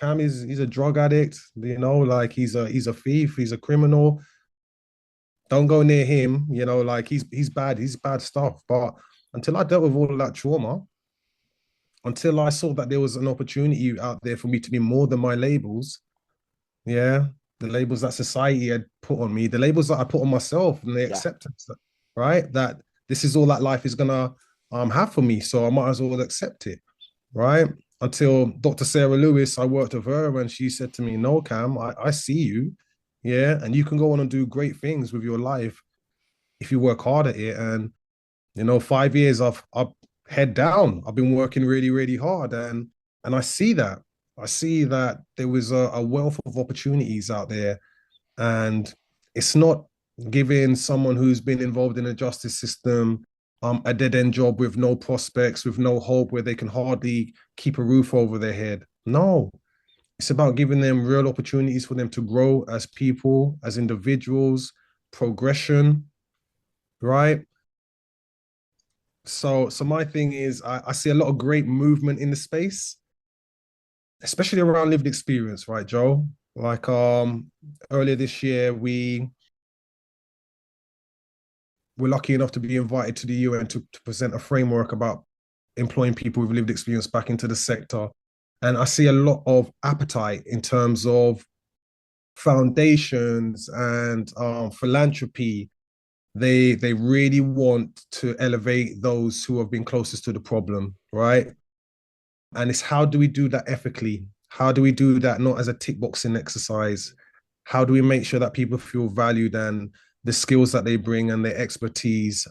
S2: Cam is he's a drug addict, like he's a thief, he's a criminal. Don't go near him, like he's bad stuff. But until I dealt with all of that trauma, until I saw that there was an opportunity out there for me to be more than my labels, yeah, the labels that society had put on me, the labels that I put on myself, and the
S1: Yeah.
S2: acceptance, right? That this is all that life is gonna have for me, so I might as well accept it, right? Until Dr. Sarah Lewis, I worked with her, and she said to me, "No, Cam, I see you, yeah, and you can go on and do great things with your life if you work hard at it." And 5 years I've head down. I've been working really, really hard, and I see that. I see that there was a wealth of opportunities out there, and it's not giving someone who's been involved in the justice system a dead end job with no prospects, with no hope, where they can hardly keep a roof over their head. No, it's about giving them real opportunities for them to grow as people, as individuals, progression, right? So my thing is I see a lot of great movement in the space, especially around lived experience, right, Joe? Like earlier this year, we were lucky enough to be invited to the UN to present a framework about employing people with lived experience back into the sector. And I see a lot of appetite in terms of foundations and philanthropy. They really want to elevate those who have been closest to the problem, right? And it's how do we do that ethically? How do we do that not as a tick boxing exercise? How do we make sure that people feel valued and the skills that they bring and their expertise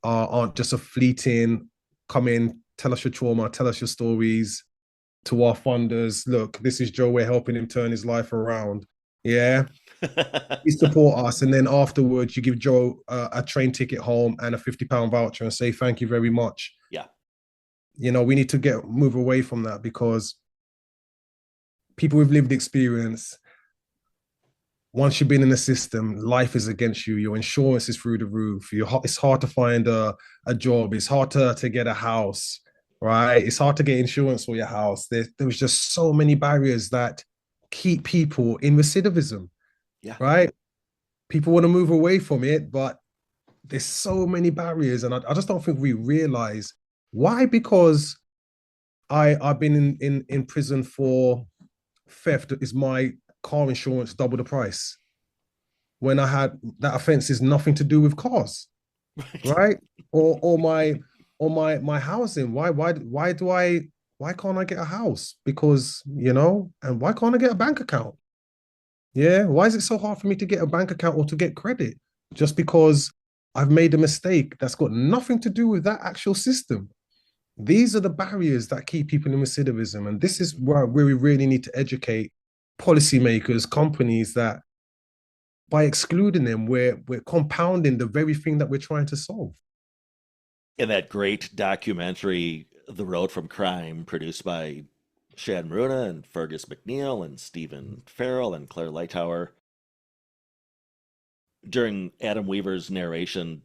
S2: aren't just a fleeting, come in, tell us your trauma, tell us your stories to our funders. Look, this is Joe. We're helping him turn his life around. Yeah. You support us. And then afterwards, you give Joe a train ticket home and a £50 voucher and say, thank you very much.
S1: Yeah.
S2: We need to move away from that because people with lived experience, once you've been in the system, life is against you. Your insurance is through the roof. It's hard to find a job. It's hard to get a house, right? It's hard to get insurance for your house. There's just so many barriers that keep people in recidivism,
S1: Yeah.
S2: right? People want to move away from it, but there's so many barriers. And I just don't think we realize why. Because I've been in prison for theft. Is my car insurance double the price when I had that offense is nothing to do with cars.
S1: Right.
S2: right? Or my housing. Why can't I get a house? Because, and why can't I get a bank account? Yeah. Why is it so hard for me to get a bank account or to get credit? Just because I've made a mistake that's got nothing to do with that actual system. These are the barriers that keep people in recidivism. And this is where we really need to educate policymakers, companies, that by excluding them, we're compounding the very thing that we're trying to solve.
S1: In that great documentary, The Road from Crime, produced by Shad Maruna and Fergus McNeil and Stephen Farrell and Claire Lightower, during Adam Weaver's narration,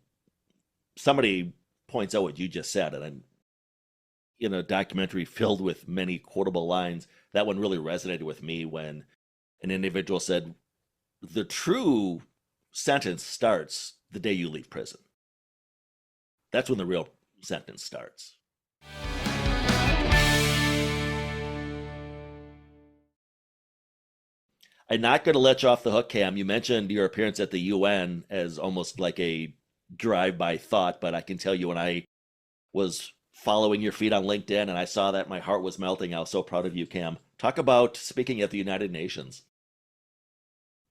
S1: somebody points out what you just said, and in a documentary filled with many quotable lines, that one really resonated with me when an individual said, "The true sentence starts the day you leave prison. That's when the real sentence starts." I'm not going to let you off the hook, Cam. You mentioned your appearance at the UN as almost like a drive-by thought, but I can tell you when I was following your feed on LinkedIn and I saw that, my heart was melting. I was so proud of you, Cam. Talk about speaking at the United Nations.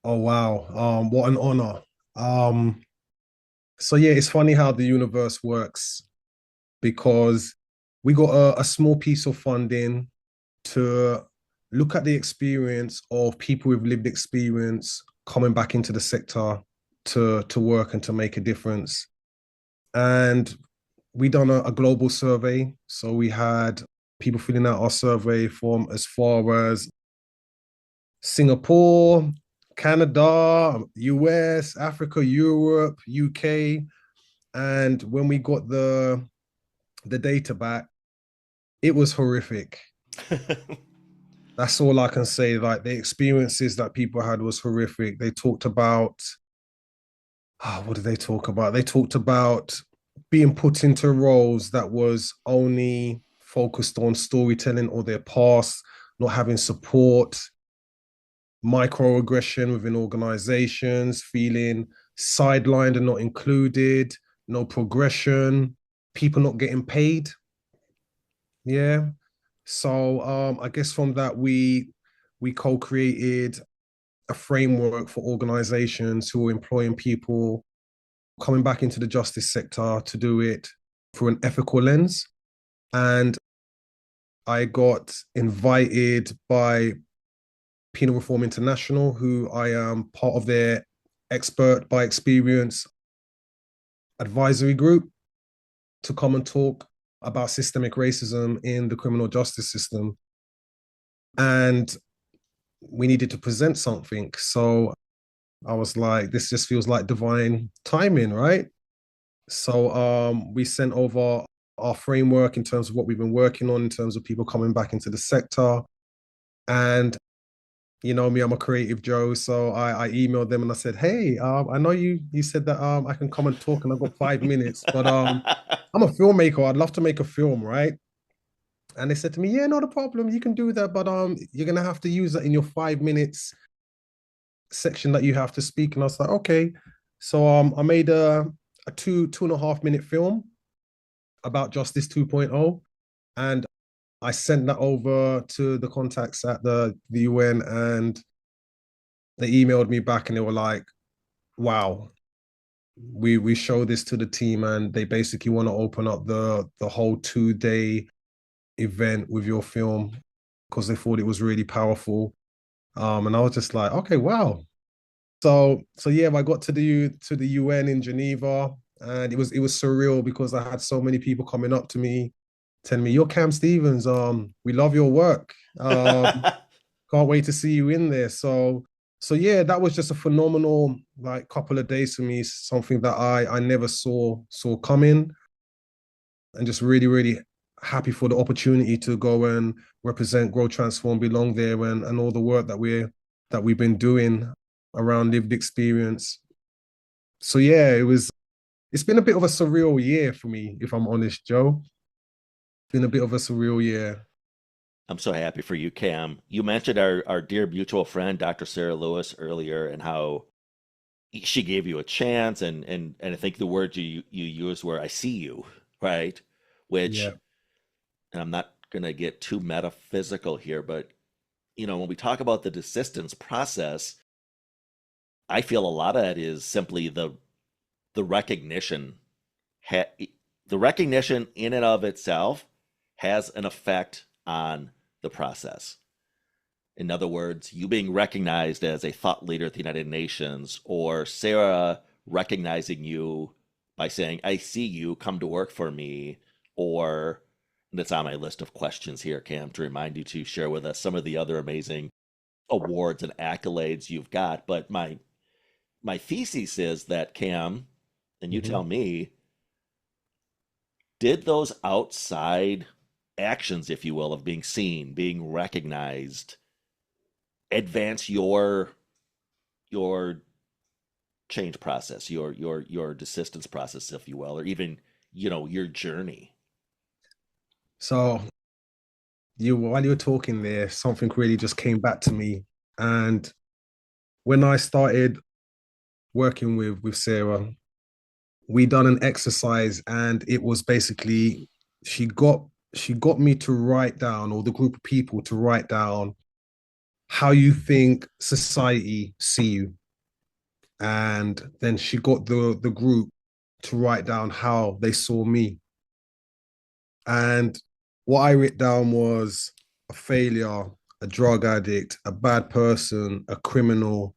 S2: Oh wow. What an honor. Um, so yeah, it's funny how the universe works because we got a small piece of funding to look at the experience of people with lived experience coming back into the sector to work and to make a difference. And we done a global survey. So we had people filling out our survey from as far as Singapore, Canada, US, Africa, Europe, UK. And when we got the data back, it was horrific. That's all I can say. Like the experiences that people had was horrific. They talked about, what did they talk about? They talked about being put into roles that was only focused on storytelling or their past, not having support, microaggression within organizations, feeling sidelined and not included, no progression, people not getting paid. Yeah. So I guess from that we co-created a framework for organizations who are employing people coming back into the justice sector to do it through an ethical lens. And I got invited by Penal Reform International, who I am part of their expert by experience advisory group, to come and talk about systemic racism in the criminal justice system. And we needed to present something. So I was like, this just feels like divine timing, right? So we sent over our framework in terms of what we've been working on in terms of people coming back into the sector. And you know me, I'm a creative Joe. So I emailed them and I said, hey, I know you said that I can come and talk and I've got 5 minutes, but I'm a filmmaker. I'd love to make a film, right? And they said to me, yeah, not a problem. You can do that, but you're gonna have to use that in your 5 minutes section that you have to speak. And I was like, okay. So I made a 2.5 minute film about Justice 2.0. And I sent that over to the contacts at the UN, and they emailed me back and they were like, wow, we show this to the team and they basically want to open up the whole 2 day event with your film because they thought it was really powerful. And I was just like, okay, wow. So yeah, I got to the UN in Geneva, and it was surreal because I had so many people coming up to me, telling me, "You're Kam Stevens. We love your work. Can't wait to see you in there." So yeah, that was just a phenomenal like couple of days for me. Something that I never saw coming, and just really happy for the opportunity to go and represent, grow, transform, belong there, and all the work that we've been doing around lived experience. So yeah, it's been a bit of a surreal year for me, if I'm honest, Joe. It's been a bit of a surreal year.
S1: I'm so happy for you, Cam. You mentioned our dear mutual friend, Dr. Sarah Lewis, earlier, and how she gave you a chance, and I think the words you used were "I see you," right?
S2: Yeah.
S1: Which, and I'm not gonna get too metaphysical here, but when we talk about the desistance process, I feel a lot of that is simply the recognition. Ha- the recognition in and of itself has an effect on the process. In other words, you being recognized as a thought leader at the United Nations, or Sarah recognizing you by saying, I see you, come to work for me, or, and it's on my list of questions here, Cam, to remind you to share with us some of the other amazing awards and accolades you've got. But my thesis is that, Cam, and you
S2: Hmm.
S1: tell me, did those outside actions, if you will, of being seen, being recognized, advance your change process, your desistance process, if you will, or even your journey?
S2: So while you were talking there, something really just came back to me. And when I started working with Sarah, we done an exercise, and it was basically she got she got me to write down, or the group of people to write down how you think society see you. And then she got the group to write down how they saw me. And what I wrote down was a failure, a drug addict, a bad person, a criminal.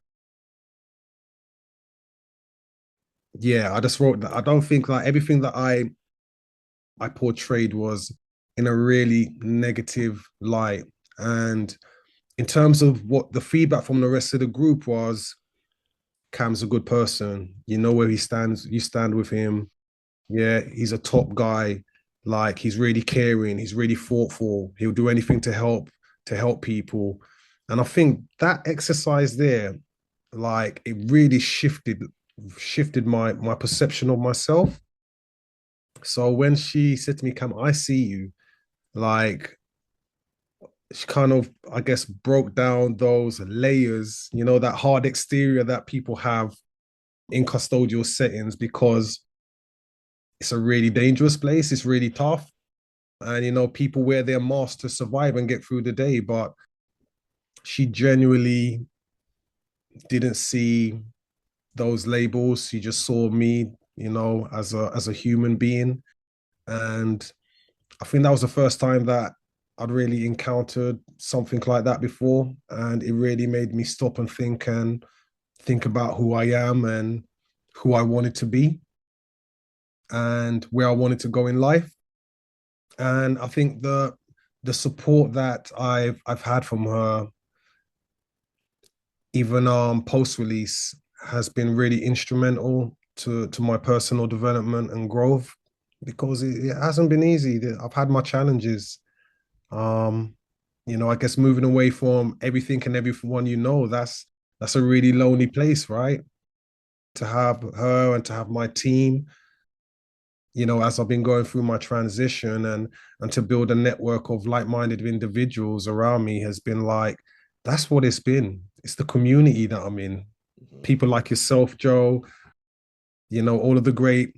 S2: Yeah, I just wrote that. I don't think like everything that I portrayed was in a really negative light. And in terms of what the feedback from the rest of the group was, Cam's a good person. You know where he stands. You stand with him. Yeah, he's a top guy. Like he's really caring. He's really thoughtful. He'll do anything to help people. And I think that exercise there, like it really shifted my perception of myself. So when she said to me, Cam, I see you, like she kind of, I guess, broke down those layers, that hard exterior that people have in custodial settings, because it's a really dangerous place. It's really tough. And, people wear their masks to survive and get through the day. But she genuinely didn't see those labels. She just saw me, as a human being. And I think that was the first time that I'd really encountered something like that before. And it really made me stop and think about who I am and who I wanted to be and where I wanted to go in life. And I think the support that I've had from her, even post release, has been really instrumental to my personal development and growth, because it hasn't been easy. I've had my challenges. Um, I guess moving away from everything and everyone, that's a really lonely place, right? To have her and to have my team, as I've been going through my transition, and to build a network of like-minded individuals around me has been like, that's what it's been. It's the community that I'm in.
S1: Mhm.
S2: People like yourself, Joe, all of the great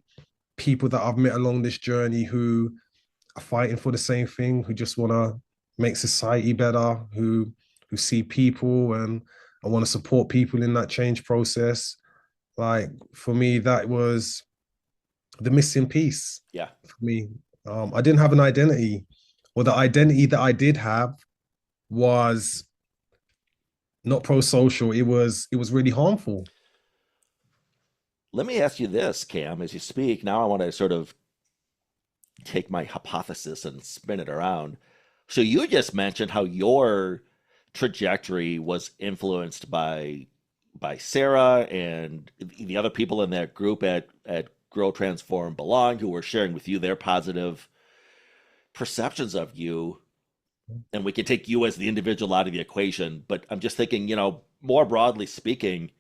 S2: people that I've met along this journey who are fighting for the same thing, who just want to make society better, who see people and want to support people in that change process. Like for me, that was the missing piece
S1: Yeah.
S2: for me. I didn't have an identity, or the identity that I did have was not pro-social. It was really harmful.
S1: Let me ask you this, Cam, as you speak. Now I want to sort of take my hypothesis and spin it around. So you just mentioned how your trajectory was influenced by Sarah and the other people in that group at Grow, Transform, Belong, who were sharing with you their positive perceptions of you. And we can take you as the individual out of the equation. But I'm just thinking, more broadly speaking,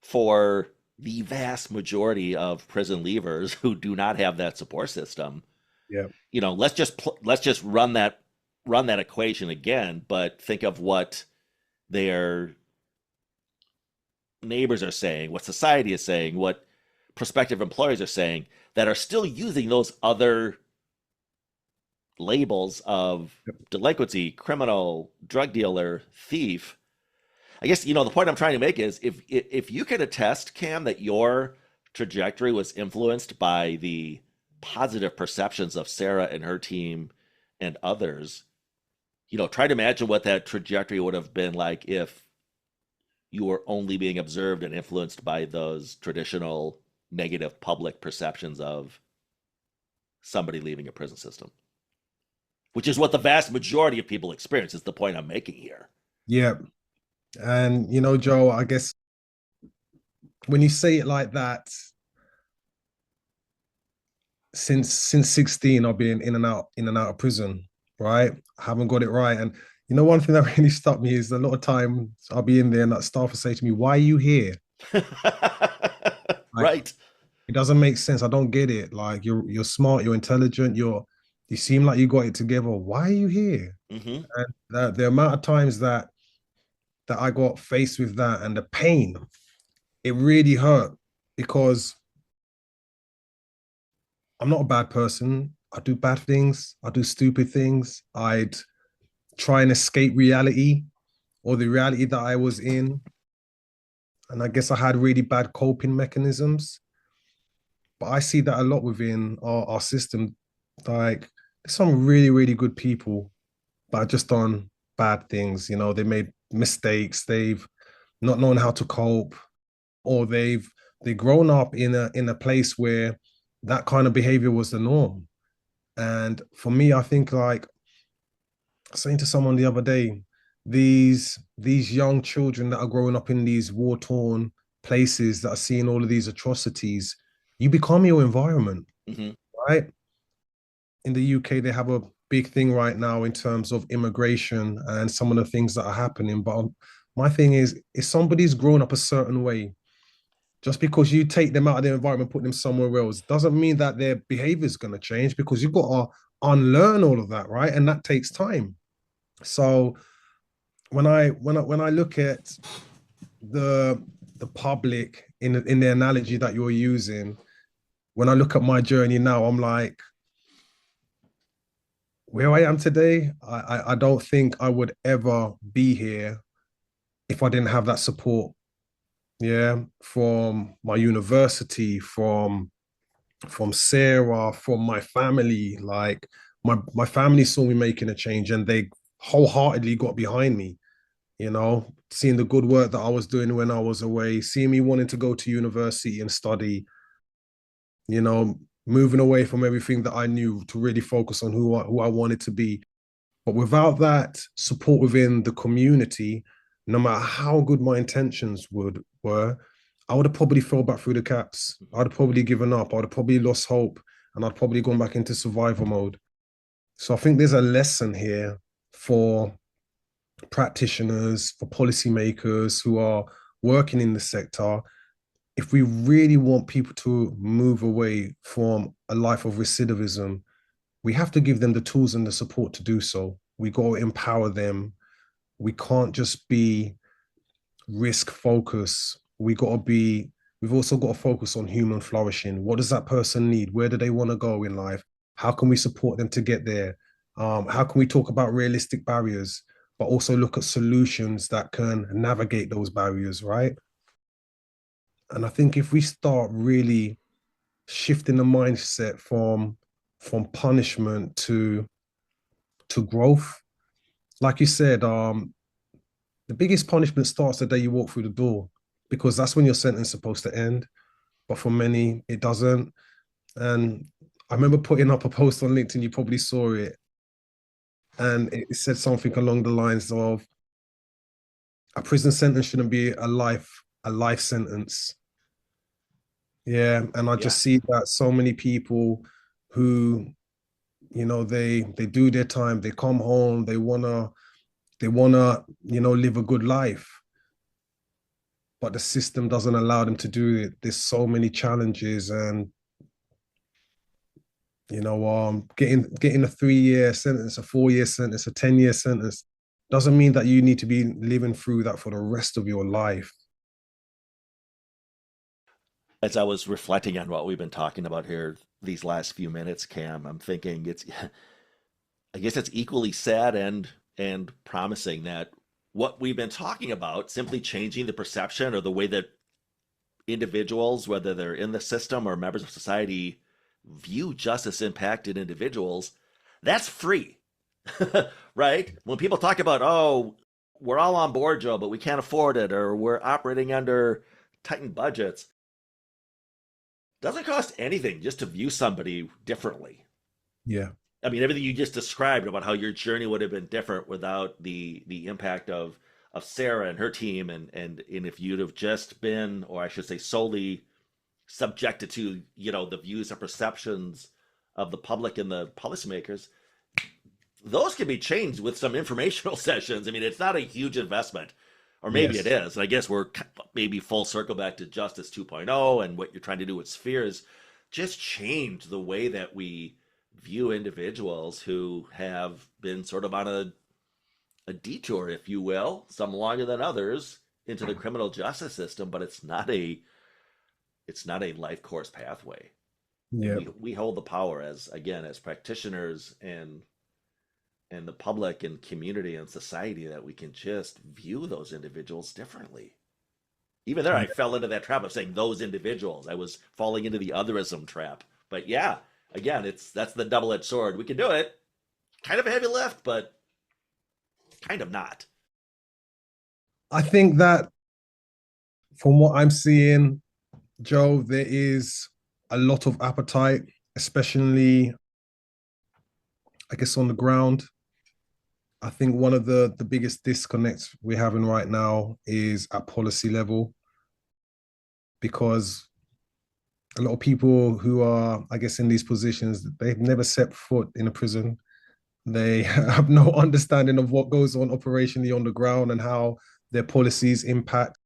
S1: for the vast majority of prison leavers who do not have that support system,
S2: Yeah.
S1: let's just run that equation again, but think of what their neighbors are saying, what society is saying, what prospective employers are saying, that are still using those other labels of delinquency, criminal, drug dealer, thief. I guess the point I'm trying to make is if you can attest, Cam, that your trajectory was influenced by the positive perceptions of Sarah and her team and others, try to imagine what that trajectory would have been like if you were only being observed and influenced by those traditional negative public perceptions of somebody leaving a prison system, which is what the vast majority of people experience, is the point I'm making here.
S2: Yeah. And Joe, I guess when you say it like that, since 16, I've been in and out of prison, right? I haven't got it right. And one thing that really stuck me is a lot of times I'll be in there and that staff will say to me, "Why are you here?" Like,
S1: Right.
S2: it doesn't make sense. I don't get it. Like, you're smart, you're intelligent, you seem like you got it together. Why are you here?
S1: Mm-hmm.
S2: And the amount of times that I got faced with that and the pain, it really hurt because I'm not a bad person. I do bad things. I do stupid things. I'd try and escape reality or the reality that I was in. And I guess I had really bad coping mechanisms. But I see that a lot within our system. Like, there's some really, really good people, but just done bad things. They made mistakes. They've not known how to cope, or they've grown up in a place where that kind of behavior was the norm. And for me, I think, like, saying to someone the other day, these young children that are growing up in these war-torn places that are seeing all of these atrocities, you become your environment,
S1: Mm-hmm.
S2: right? In the UK, they have a big thing right now in terms of immigration and some of the things that are happening. But my thing is, if somebody's grown up a certain way, just because you take them out of their environment, put them somewhere else, doesn't mean that their behavior is going to change, because you've got to unlearn all of that, right? And that takes time. So when I look at the the public in the analogy that you're using, when I look at my journey now, I'm like, where I am today, I don't think I would ever be here if I didn't have that support. Yeah, from my university, from Sarah, from my family. Like, my family saw me making a change and they wholeheartedly got behind me, seeing the good work that I was doing when I was away, seeing me wanting to go to university and study, moving away from everything that I knew to really focus on who I wanted to be. But without that support within the community, no matter how good my intentions were, I would have probably fell back through the caps. I'd have probably given up. I'd have probably lost hope, and I'd probably gone back into survival mode. So I think there's a lesson here for practitioners, for policymakers who are working in the sector. If we really want people to move away from a life of recidivism, we have to give them the tools and the support to do so. We got to empower them. We can't just be risk focused. We've also got to focus on human flourishing. What does that person need? Where do they want to go in life? How can we support them to get there? How can we talk about realistic barriers, but also look at solutions that can navigate those barriers, right? And I think if we start really shifting the mindset from punishment to growth, like you said, the biggest punishment starts the day you walk through the door, because that's when your sentence is supposed to end. But for many, it doesn't. And I remember putting up a post on LinkedIn, you probably saw it, and it said something along the lines of, a prison sentence shouldn't be a life sentence. Yeah. And I
S1: Yeah.
S2: just see that so many people who, they do their time, they come home, they wanna live a good life, but the system doesn't allow them to do it. There's so many challenges, and getting a 3-year sentence, a 4-year sentence, a 10-year sentence doesn't mean that you need to be living through that for the rest of your life.
S1: As I was reflecting on what we've been talking about here these last few minutes, Cam, I'm thinking I guess it's equally sad and promising that what we've been talking about, simply changing the perception or the way that individuals, whether they're in the system or members of society, view justice impacted individuals, that's free. Right? When people talk about, oh, we're all on board, Joe, but we can't afford it, or we're operating under tightened budgets, doesn't cost anything just to view somebody differently.
S2: Yeah.
S1: I mean, everything you just described about how your journey would have been different without the impact of Sarah and her team, and if you'd have just been, or I should say, solely subjected to the views and perceptions of the public and the policymakers, those can be changed with some informational sessions. I mean, it's not a huge investment, or maybe
S2: Yes.
S1: it is. And I guess we're maybe full circle back to Justice 2.0, and what you're trying to do with Spheres, just change the way that we view individuals who have been sort of on a detour, if you will, some longer than others, into the criminal justice system, but it's not a life course pathway. And
S2: Yeah.
S1: we hold the power as practitioners and the public and community and society, that we can just view those individuals differently. Even there, I
S2: Yeah.
S1: fell into that trap of saying those individuals. I was falling into the otherism trap. But yeah, again, that's the double-edged sword. We can do it. Kind of a heavy lift, but kind of not.
S2: I think that from what I'm seeing, Joe, there is a lot of appetite, especially, I guess, on the ground. I think one of the biggest disconnects we're having right now is at policy level, because a lot of people who are, I guess, in these positions, they've never set foot in a prison. They have no understanding of what goes on operationally on the ground and how their policies impact,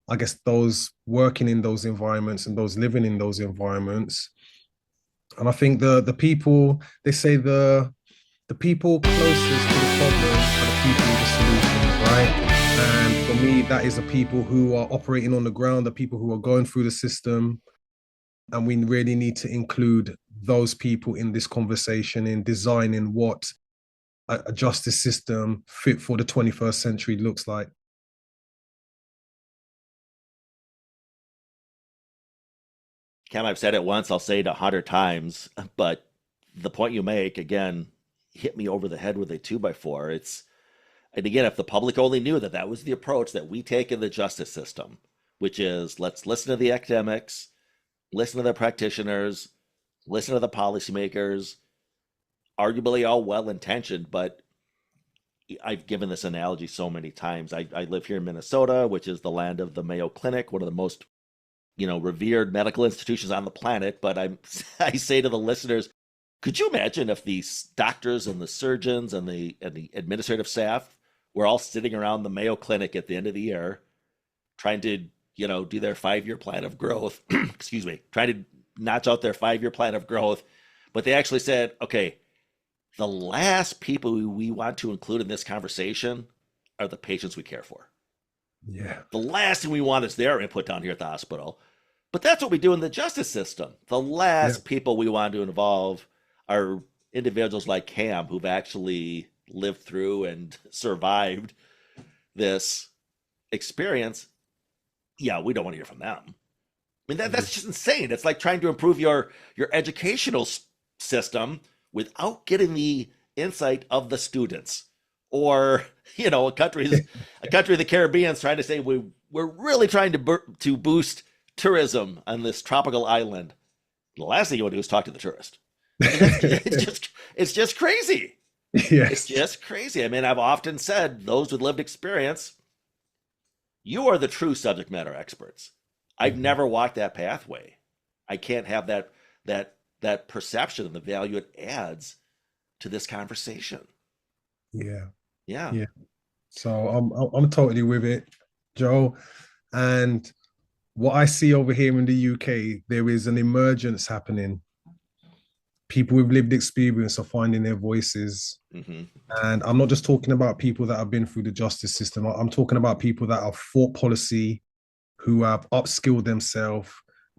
S2: I guess, those working in those environments and those living in those environments. And I think the people, they say the people closest to the problem are the people with the solutions, right? And for me, that is the people who are operating on the ground, the people who are going through the system. And we really need to include those people in this conversation in designing what a justice system fit for the 21st century looks like.
S1: Cam, I've said it once, I'll say it 100 times, but the point you make, again, hit me over the head with a 2x4. And again, if the public only knew that that was the approach that we take in the justice system, which is let's listen to the academics, listen to the practitioners, listen to the policymakers, arguably all well intentioned, but I've given this analogy so many times. I live here in Minnesota, which is the land of the Mayo Clinic, one of the most revered medical institutions on the planet. But I say to the listeners, could you imagine if the doctors and the surgeons and the administrative staff were all sitting around the Mayo Clinic at the end of the year, trying to do their 5-year plan of growth? Excuse me, trying to notch out their 5-year plan of growth, but they actually said, okay, the last people we want to include in this conversation are the patients we care for.
S2: Yeah.
S1: The last thing we want is their input down here at the hospital. But that's what we do in the justice system. The last people we want to involve are individuals like Cam, who've actually lived through and survived this experience. Yeah, we don't want to hear from them. I mean, that's just insane. It's like trying to improve your educational system without getting the insight of the students. Or a country of the Caribbean is trying to say we're really trying to boost tourism on this tropical island. The last thing you want to do is talk to the tourist. I mean, it's just crazy.
S2: Yes.
S1: It's just crazy. I mean, I've often said, those with lived experience, you are the true subject matter experts. I've never walked that pathway. I can't have that perception and the value it adds to this conversation.
S2: Yeah.
S1: Yeah.
S2: Yeah. So I'm totally with it, Joe. And what I see over here in the UK, there is an emergence happening. People with lived experience are finding their voices.
S1: Mm-hmm.
S2: And I'm not just talking about people that have been through the justice system. I'm talking about people that have fought policy, who have upskilled themselves,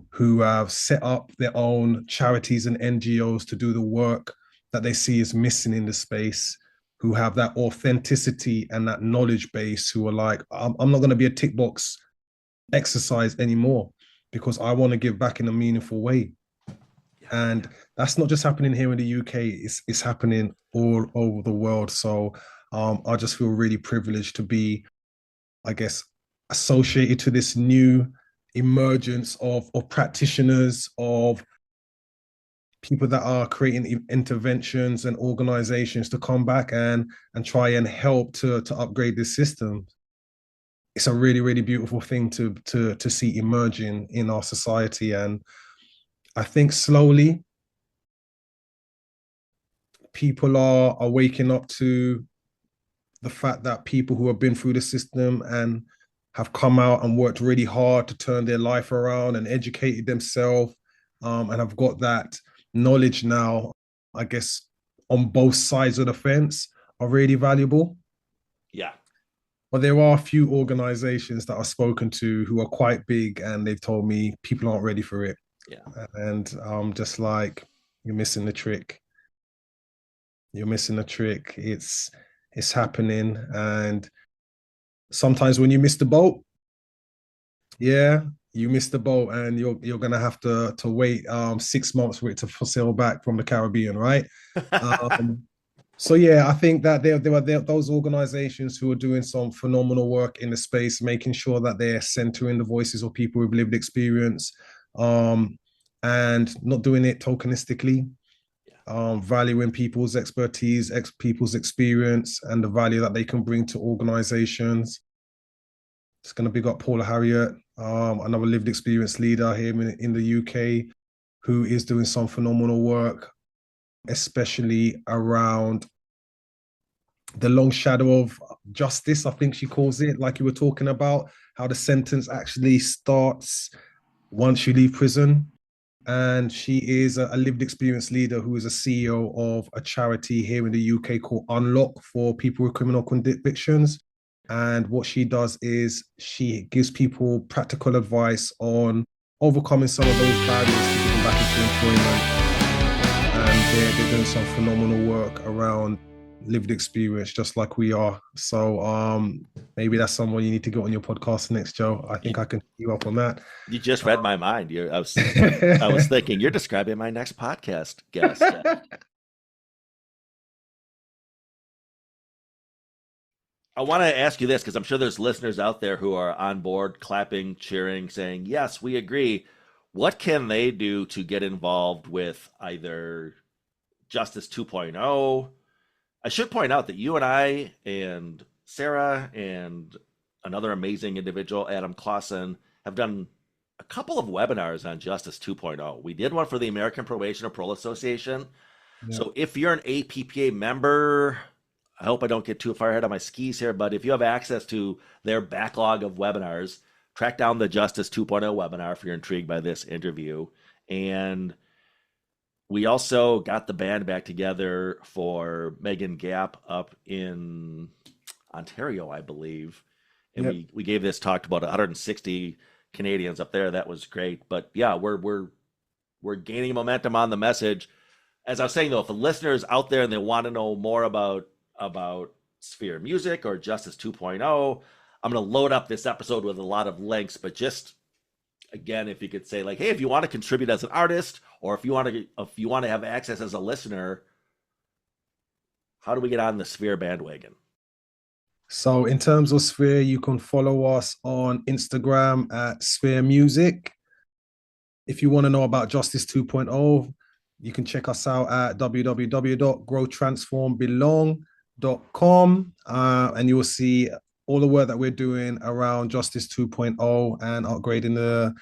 S2: who have set up their own charities and NGOs to do the work that they see is missing in the space, who have that authenticity and that knowledge base, who are like, I'm not going to be a tick box exercise anymore because I want to give back in a meaningful way. And that's not just happening here in the UK, it's happening all over the world. So I just feel really privileged to be, I guess, associated to this new emergence of practitioners, of people that are creating interventions and organizations to come back and try and help to upgrade this system. It's a really, really beautiful thing to see emerging in our society. And I think slowly people are waking up to the fact that people who have been through the system and have come out and worked really hard to turn their life around and educated themselves, and have got that knowledge now, I guess, on both sides of the fence, are really valuable.
S1: Yeah.
S2: But there are a few organizations that I've spoken to who are quite big, and they've told me people aren't ready for it.
S1: Yeah.
S2: And I'm just like, you're missing the trick. You're missing the trick. It's happening. And sometimes when you miss the boat, yeah, you miss the boat, and you're gonna have to wait 6 months for it to sail back from the Caribbean, right? Um, so yeah, I think that there are those organizations who are doing some phenomenal work in the space, making sure that they're centering the voices of people with lived experience, and not doing it tokenistically, valuing people's expertise, people's experience, and the value that they can bring to organizations. It's going to big up Paula Harriet, another lived experience leader here in the UK, who is doing some phenomenal work, especially around the long shadow of justice, I think she calls it, like you were talking about, how the sentence actually starts once you leave prison. And she is a lived experience leader who is a CEO of a charity here in the UK called Unlock for people with criminal convictions. And what she does is she gives people practical advice on overcoming some of those barriers to getting back into employment. And they're doing some phenomenal work around lived experience, just like we are. So maybe that's someone you need to get on your podcast next, Joe. I think I can keep you up on that.
S1: You just read my mind. I was thinking you're describing my next podcast guest. I want to ask you this because I'm sure there's listeners out there who are on board, clapping, cheering, saying, yes, we agree. What can they do to get involved with either Justice 2.0? I should point out that you and I and Sarah and another amazing individual, Adam Clausen, have done a couple of webinars on Justice 2.0. We did one for the American Probation or Parole Association. Yeah. So if you're an APPA member, I hope I don't get too far ahead of my skis here, but if you have access to their backlog of webinars, track down the Justice 2.0 webinar if you're intrigued by this interview. And we also got the band back together for Megan Gap up in Ontario, I believe. And yep. we gave this talk to about 160 Canadians up there. That was great. But yeah, we're gaining momentum on the message. As I was saying though, if the listeners out there and they want to know more about Sphere Music or Justice 2.0, I'm going to load up this episode with a lot of links, but just again, if you could say like, hey, if you want to contribute as an artist, or if you want to have access as a listener, how do we get on the Sphere bandwagon?
S2: So in terms of Sphere, you can follow us on Instagram at Sphere Music. If you want to know about Justice 2.0, you can check us out at www.growtransformbelong.com, and you will see all the work that we're doing around Justice 2.0 and upgrading the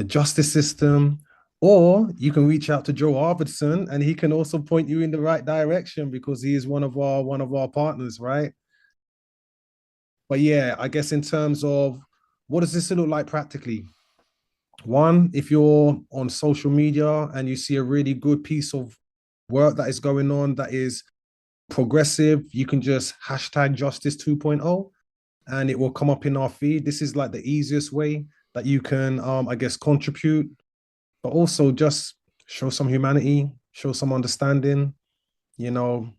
S2: justice system. Or you can reach out to Joe Arvidson, and he can also point you in the right direction because he is one of our partners, right? But yeah, I guess in terms of what does this look like practically? One, if you're on social media and you see a really good piece of work that is going on that is progressive, you can just hashtag Justice 2.0 and it will come up in our feed. This is like the easiest way that you can, I guess, contribute. but also just show some humanity, show some understanding. You know,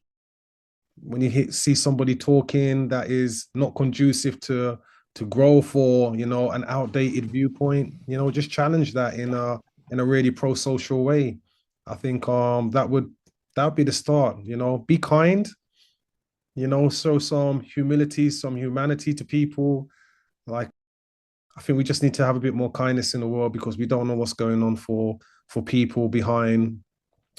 S2: when you see somebody talking that is not conducive to growth or, you know, an outdated viewpoint, you know, just challenge that in a really pro-social way. I think that would be the start. You know, be kind, you know, show some humility, some humanity to people. Like, I think we just need to have a bit more kindness in the world, because we don't know what's going on for people behind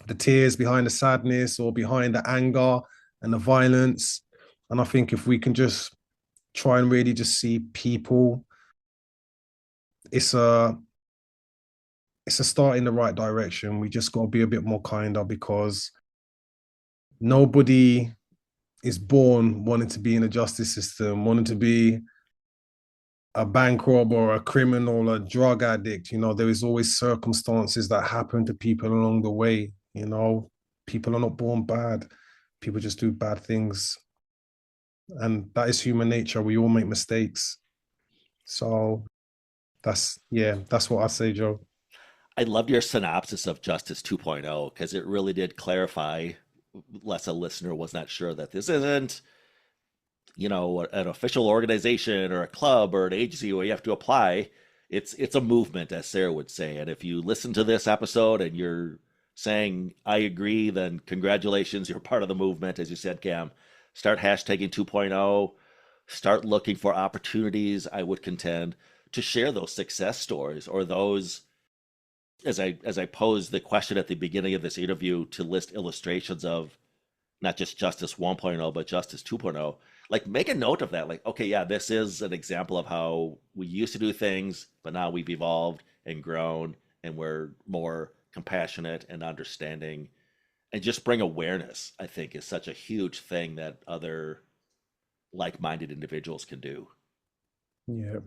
S2: the tears, behind the sadness, or behind the anger and the violence. And I think if we can just try and really just see people, it's a start in the right direction. We just got to be a bit more kinder, because nobody is born wanting to be in the justice system, wanting to be a bank robber, a criminal, a drug addict. You know, there is always circumstances that happen to people along the way. You know, people are not born bad. People just do bad things. And that is human nature. We all make mistakes. So that's what I say, Joe.
S1: I loved your synopsis of Justice 2.0 because it really did clarify, lest a listener was not sure that this isn't, you know, an official organization or a club or an agency where you have to apply. It's a movement, as Sarah would say. And if you listen to this episode and you're saying, I agree, then congratulations, you're part of the movement. As you said, Cam, start hashtagging 2.0, start looking for opportunities, I would contend, to share those success stories, or those, as I posed the question at the beginning of this interview, to list illustrations of not just Justice 1.0, but Justice 2.0. Like, make a note of that. Like, okay, yeah, this is an example of how we used to do things, but now we've evolved and grown, and we're more compassionate and understanding. And just bring awareness, I think, is such a huge thing that other like-minded individuals can do.
S2: Yeah,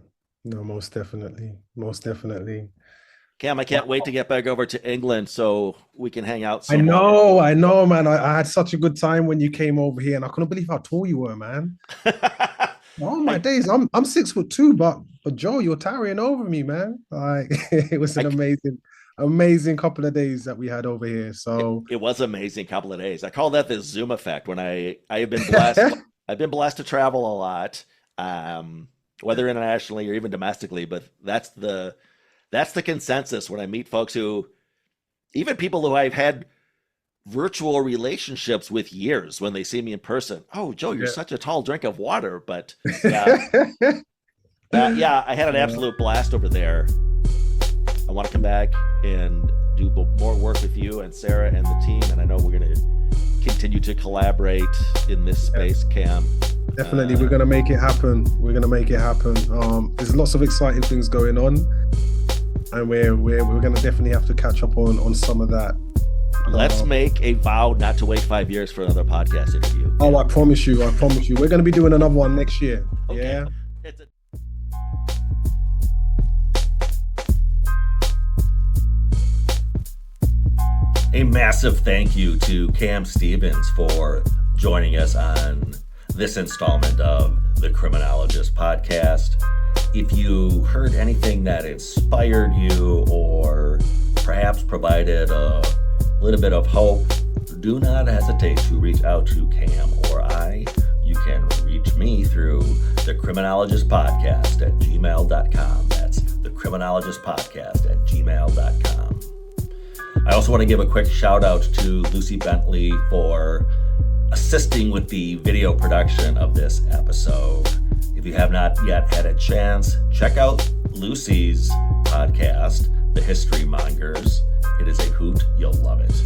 S2: no, most definitely. Most definitely.
S1: Cam, I can't wait to get back over to England so we can hang out some more.
S2: I know, man. I had such a good time when you came over here, and I couldn't believe how tall you were, man. Oh my
S1: I,
S2: days, I'm 6'2", but Joe, you're towering over me, man. Like it was an
S1: I,
S2: amazing couple of days that we had over here. So
S1: it was an amazing couple of days. I call that the Zoom effect. When I have been blessed, I've been blessed to travel a lot, whether internationally or even domestically. But that's the consensus when I meet folks who, even people who I've had virtual relationships with years, when they see me in person. Oh, Joe, you're such a tall drink of water. But yeah, yeah, I had an absolute blast over there. I want to come back and do more work with you and Sarah and the team. And I know we're going to continue to collaborate in this space, Cam.
S2: Definitely, we're going to make it happen. We're going to make it happen. There's lots of exciting things going on, and we're going to definitely have to catch up on some of that.
S1: Let's make a vow not to wait 5 years for another podcast interview.
S2: Oh, I promise you. We're going to be doing another one next year.
S1: Okay.
S2: Yeah.
S1: A massive thank you to Kam Stevens for joining us on this installment of the Criminologist podcast. If you heard anything that inspired you or perhaps provided a little bit of hope, do not hesitate to reach out to Cam or I. You can reach me through the Criminologist podcast at gmail.com. That's the Criminologist podcast at gmail.com. I also want to give a quick shout out to Lucy Bentley for assisting with the video production of this episode. If you have not yet had a chance, check out Lucy's podcast, The History Mongers. It is a hoot. You'll love it.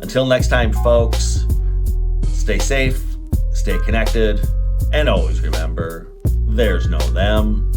S1: Until next time, folks, stay safe, stay connected, and always remember, there's no them,